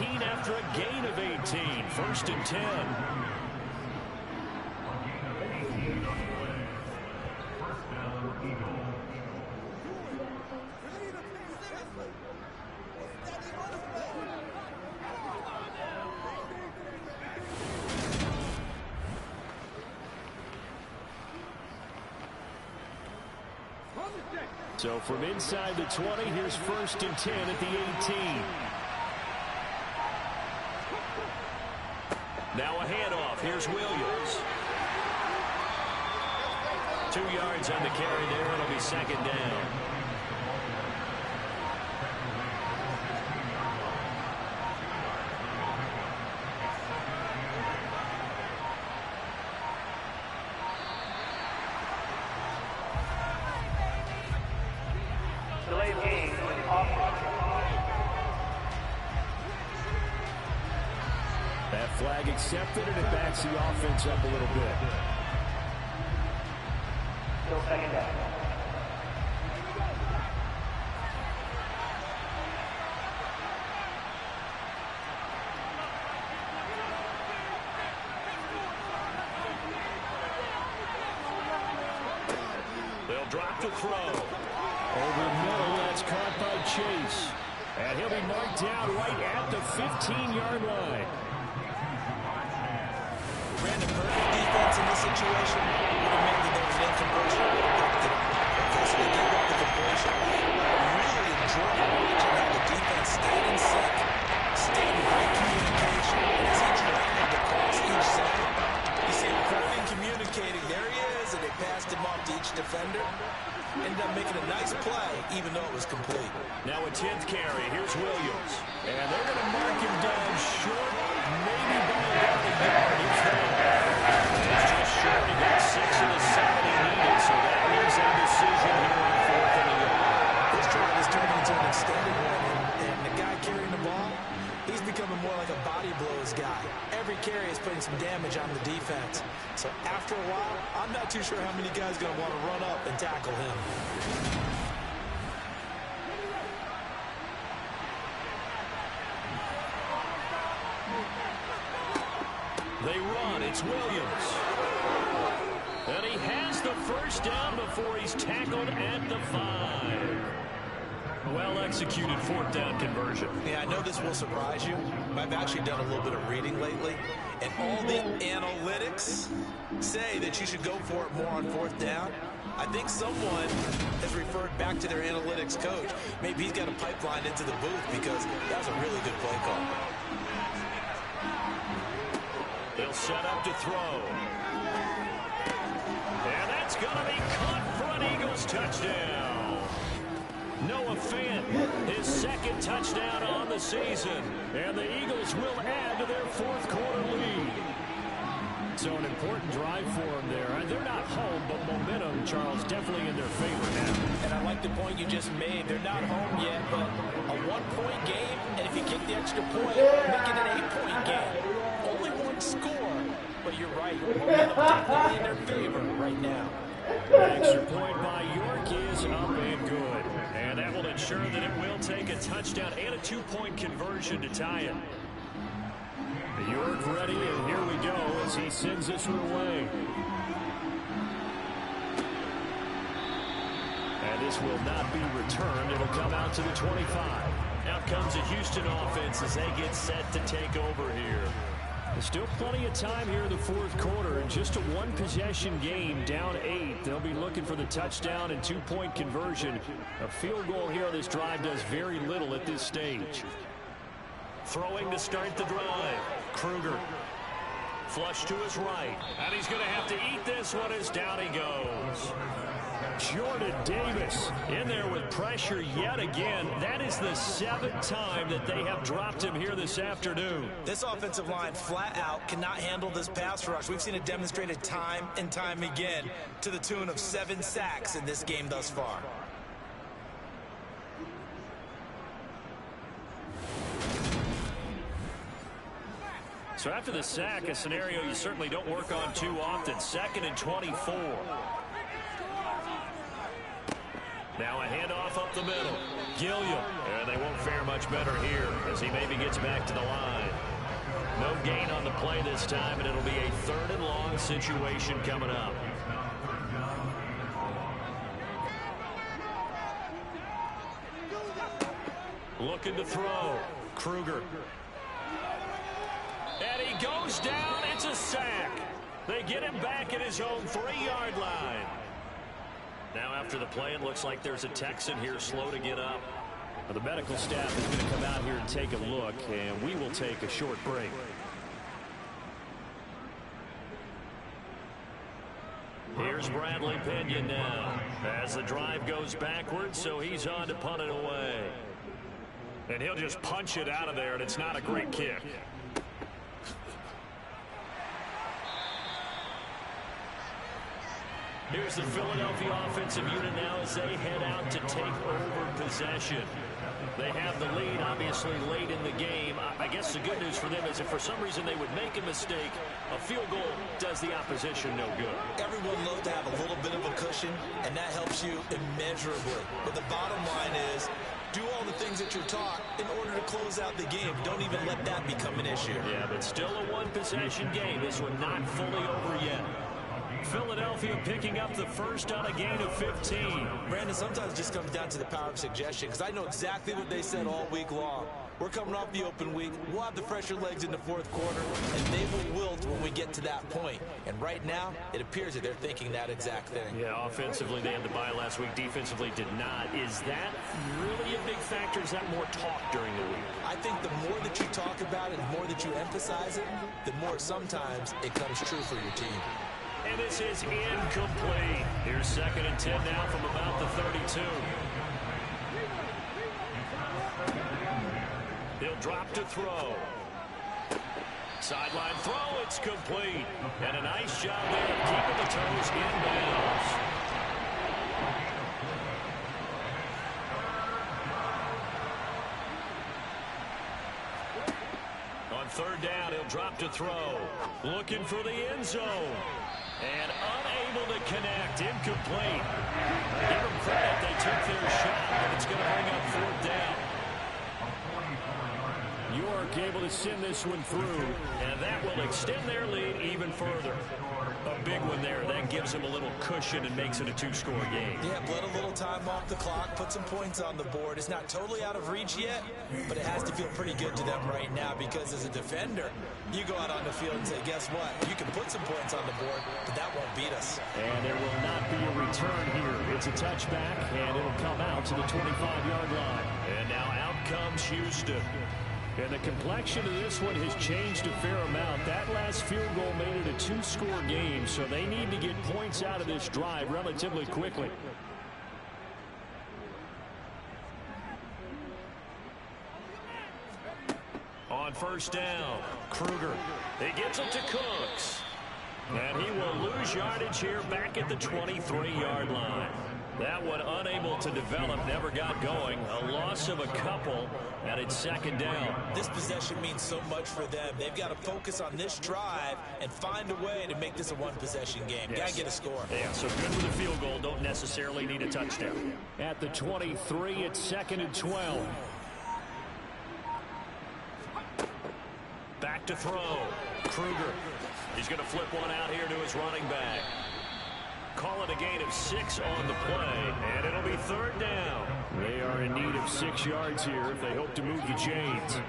18 after a gain of 18. 1st and 10. So from inside the 20, here's 1st and 10 at the 18. Now a handoff. Here's Williams. 2 yards on the carry there. It'll be second down. That flag accepted, and it backs the offense up a little bit. Still second down. They'll drop to throw. Over the middle, that's caught by Chase. And he'll be marked down right at the 15-yard line. Ran the perfect defense in this situation. Would have meant that there was an incompletion. Okay, so they gave up the completion. Really enjoyed watching how the defense stayed in sync, stayed in great communication. And as he dragged across each zone, you see him quoting, communicating. There he is, and they passed him off to each defender. Ended up making a nice play, even though it was complete. Now a 10th carry. Here's Williams. And they're going to mark him down short, maybe by about a yard. If that. It's just short. He got 6 of the 7 he needed, so that means a decision here on 4th and a yard. This drive is turning into an extended one, and the guy carrying the ball, he's becoming more like a body blows guy. Every carry is putting some damage on the defense. So after a while, I'm not too sure how many guys are going to want to run up and tackle him. They run. It's Williams. And he has the first down before he's tackled at the 5. Well-executed 4th down conversion. Yeah, I know this will surprise you, I've actually done a little bit of reading lately, and all the analytics say that you should go for it more on 4th down. I think someone has referred back to their analytics coach. Maybe he's got a pipeline into the booth because that was a really good play call. They'll set up to throw. And that's going to be caught for an Eagles touchdown. Noah Fant, his 2nd touchdown on the season. And the Eagles will add to their 4th quarter lead. So an important drive for them there. They're not home, but momentum, Charles, definitely in their favor now. And I like the point you just made. They're not home yet, but a 1-point game, and if you kick the extra point, make it an 8-point game. Only 1 score, but you're right. Momentum definitely in their favor right now. The extra point by York is up and good. And that will ensure that it will take a touchdown and a 2-point conversion to tie it. York ready, and here we go as he sends this one away. And this will not be returned. It'll come out to the 25. Now comes the Houston offense as they get set to take over here. There's still plenty of time here in the 4th quarter, and just a 1-possession game, down 8. They'll be looking for the touchdown and 2-point conversion. A field goal here on this drive does very little at this stage. Throwing to start the drive. Kruger. Flush to his right. And he's going to have to eat this one as down he goes. Jordan Davis in there with pressure yet again. That is the 7th time that they have dropped him here this afternoon. This offensive line flat out cannot handle this pass rush. We've seen it demonstrated time and time again to the tune of 7 sacks in this game thus far. So after the sack, a scenario you certainly don't work on too often. 2nd and 24. Now a handoff up the middle. Gilliam. And they won't fare much better here as he maybe gets back to the line. No gain on the play this time, and it'll be a 3rd and long situation coming up. Looking to throw. Kruger. And he goes down. It's a sack. They get him back at his own 3-yard line. Now after the play, it looks like there's a Texan here slow to get up. Well, the medical staff is going to come out here and take a look, and we will take a short break. Here's Bradley Pinion now as the drive goes backwards, so he's on to punt it away. And he'll just punch it out of there, and it's not a great kick. Here's the Philadelphia offensive unit now as they head out to take over possession. They have the lead, obviously, late in the game. I guess the good news for them is if for some reason they would make a mistake, a field goal does the opposition no good. Everyone loves to have a little bit of a cushion, and that helps you immeasurably. But the bottom line is, do all the things that you're taught in order to close out the game. Don't even let that become an issue. Yeah, but still a 1-possession game. This one not fully over yet. Philadelphia picking up the first on a gain of 15. Brandon, sometimes it just comes down to the power of suggestion, because I know exactly what they said all week long. We're coming off the open week. We'll have the fresher legs in the 4th quarter, and they will wilt when we get to that point. And right now, it appears that they're thinking that exact thing. Yeah, offensively, they had the bye last week. Defensively, did not. Is that really a big factor? Is that more talk during the week? I think the more that you talk about it, the more that you emphasize it, the more sometimes it comes true for your team. And this is incomplete. Here's 2nd and 10 now from about the 32. He'll drop to throw. Sideline throw, it's complete. And a nice job there of keeping the toes inbounds. On 3rd down, he'll drop to throw. Looking for the end zone. And unable to connect. Incomplete. Give them credit. They took their shot, but it's going to bring up 4th down. York York able to send this one through. And that will extend their lead even further. A big one there. That gives them a little cushion and makes it a two-score game. Yeah, let a little time off the clock, put some points on the board. It's not totally out of reach yet, but it has to feel pretty good to them right now because as a defender, you go out on the field and say, guess what? You can put some points on the board, but that won't beat us. And there will not be a return here. It's a touchback, and it'll come out to the 25-yard line. And now out comes Houston. And the complexion of this one has changed a fair amount. That last field goal made it a two-score game, so they need to get points out of this drive relatively quickly. On first down, Kruger. He gets it to Cooks. And he will lose yardage here back at the 23-yard line. That one unable to develop, never got going. A loss of a couple, and it's second down. This possession means so much for them. They've got to focus on this drive and find a way to make this a one-possession game. Yes. Got to get a score. Yeah, so good with a field goal. Don't necessarily need a touchdown. At the 23, it's 2nd and 12. Back to throw. Kruger. He's going to flip one out here to his running back. Call it a gain of 6 on the play, and it'll be third down. They are in need of 6 yards here if they hope to move the chains.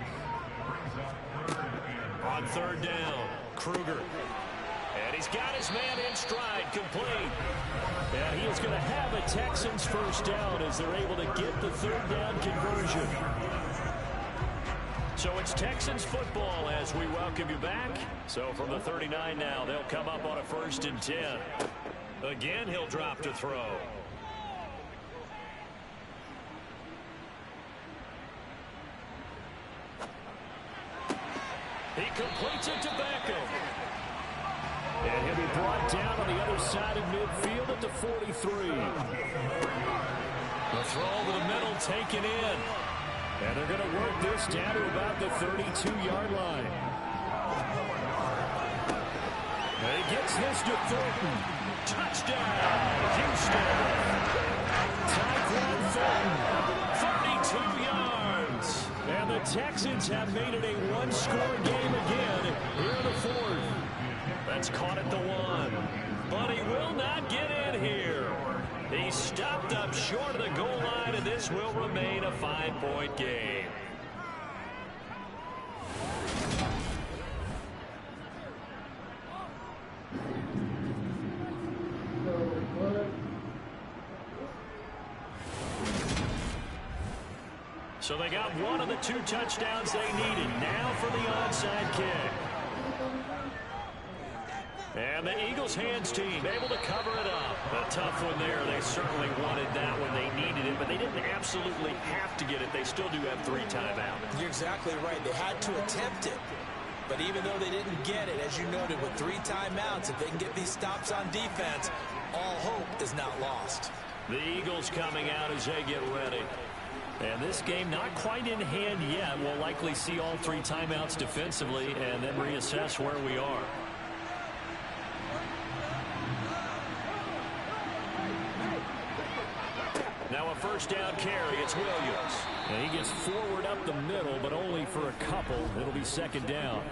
On third down, Kruger. And he's got his man in stride, complete. And he is going to have a Texans first down as they're able to get the third down conversion. So it's Texans football as we welcome you back. So from the 39 now, they'll come up on a 1st and 10. Again, he'll drop to throw. He completes it to Beckham. And he'll be brought down on the other side of midfield at the 43. The throw over the middle taken in. And they're going to work this down to about the 32-yard line. And he gets this to Thornton. Touchdown, Houston. Tyquan Thornton. 32 yards. And the Texans have made it a one-score game again here in the 4th. That's caught at the 1. But he will not get in here. He stopped up short of the goal line, and this will remain a 5-point game. So they got one of the 2 touchdowns they needed. Now for the onside kick. And the Eagles hands team able to cover it up. A tough one there. They certainly wanted that when they needed it, but they didn't absolutely have to get it. They still do have 3 timeouts. You're exactly right. They had to attempt it. But even though they didn't get it, as you noted, with 3 timeouts, if they can get these stops on defense, all hope is not lost. The Eagles coming out as they get ready. And this game not quite in hand yet. We'll likely see all 3 timeouts defensively and then reassess where we are. Now a first down carry. It's Williams. And he gets forward up the middle, but only for a couple. It'll be 2nd down.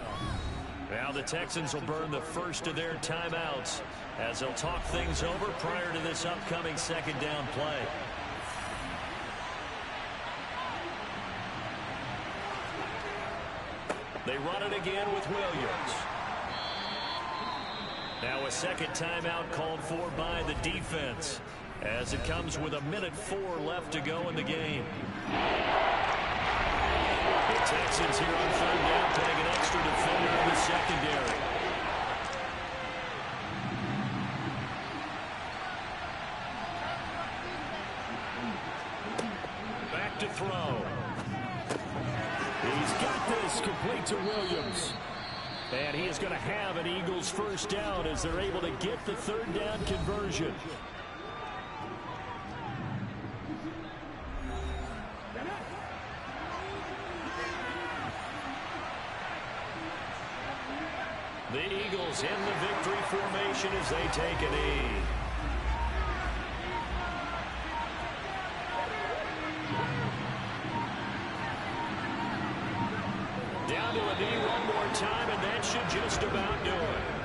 Now the Texans will burn the first of their timeouts as they'll talk things over prior to this upcoming 2nd down play. They run it again with Williams. Now a 2nd timeout called for by the defense as it comes with 1:04 left to go in the game. The Texans here on 3rd down putting an extra defender in the secondary. Back to throw. He's got this complete to Williams. And he is going to have an Eagles first down as they're able to get the 3rd down conversion. The Eagles in the victory formation as they take a knee. One more time, and that should just about do it.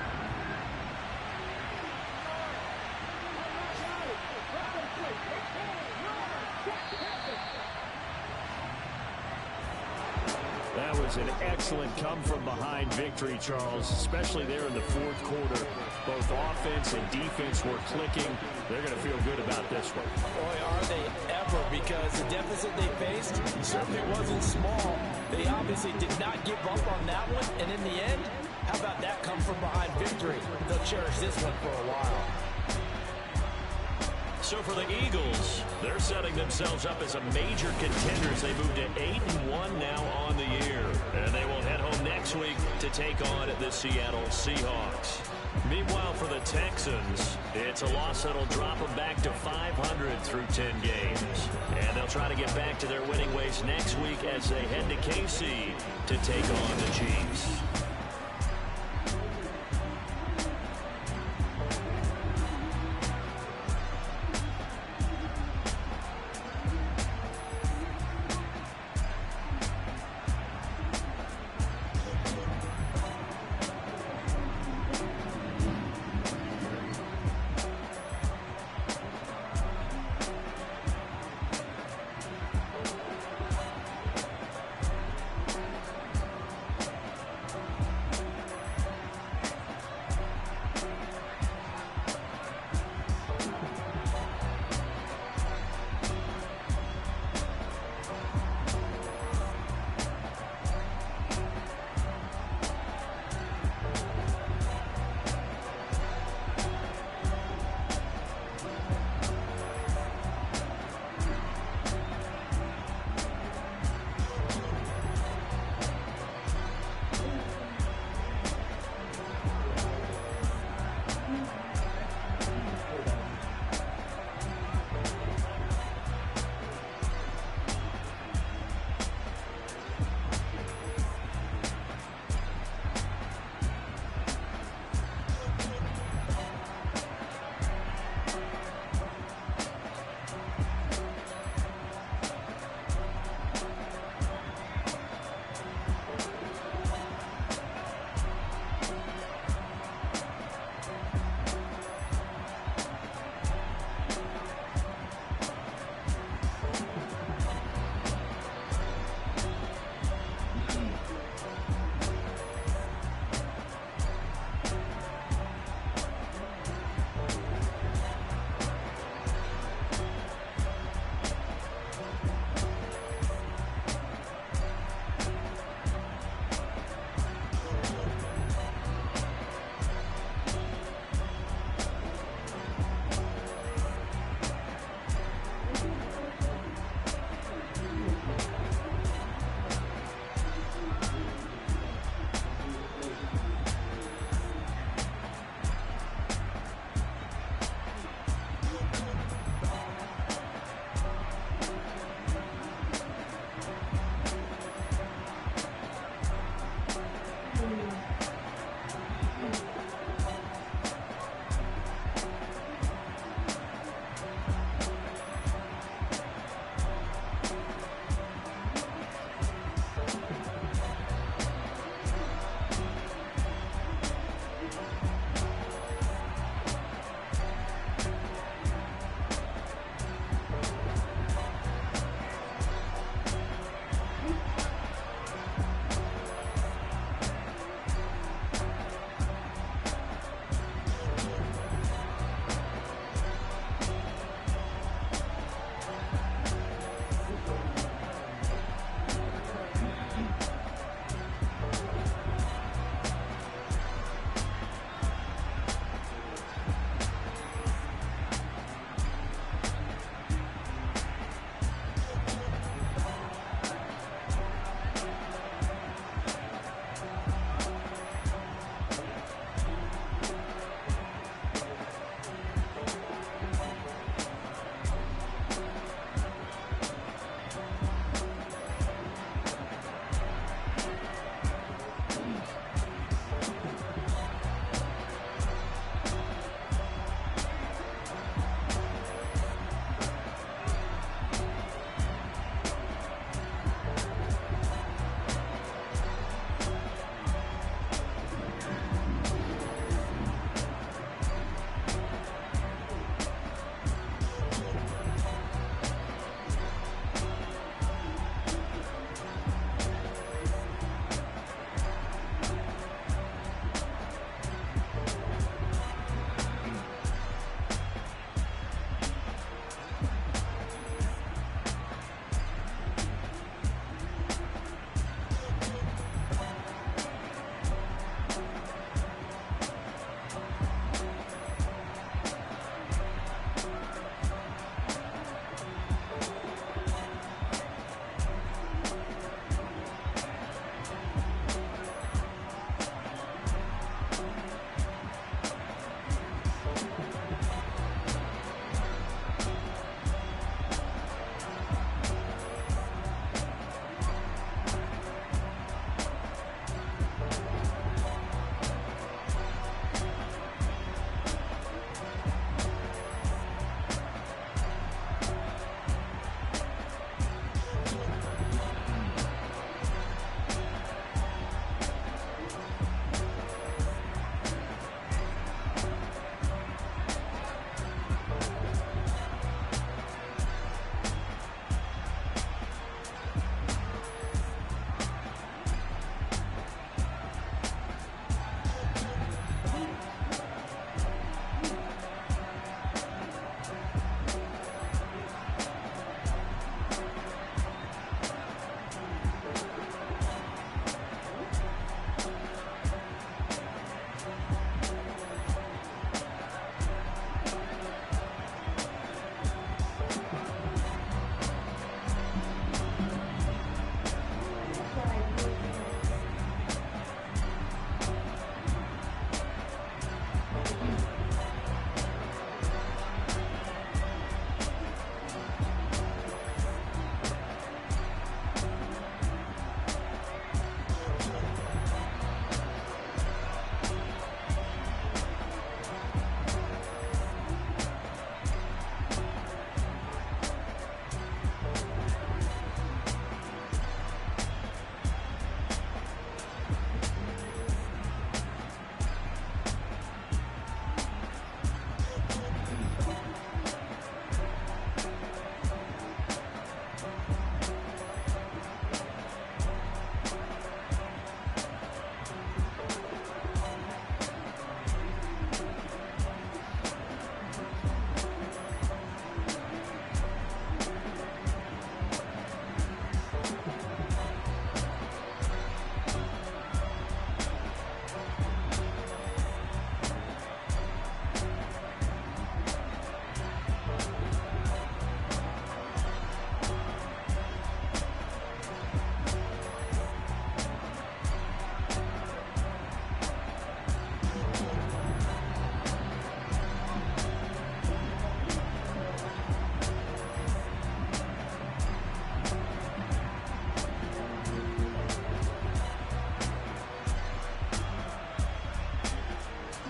That was an excellent come-from-behind victory, Charles, especially there in the fourth quarter. Both offense and defense were clicking. They're going to feel good about this one. Boy, are they ever, because the deficit they faced certainly wasn't small. They obviously did not give up on that one, and in the end, how about that come-from-behind victory? They'll cherish this one for a while. So for the Eagles, they're setting themselves up as a major contender as they move to 8-1 now on the year. And they will head home next week to take on the Seattle Seahawks. Meanwhile, for the Texans, it's a loss that'll drop them back to 500 through 10 games. And they'll try to get back to their winning ways next week as they head to KC to take on the Chiefs.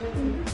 Yeah.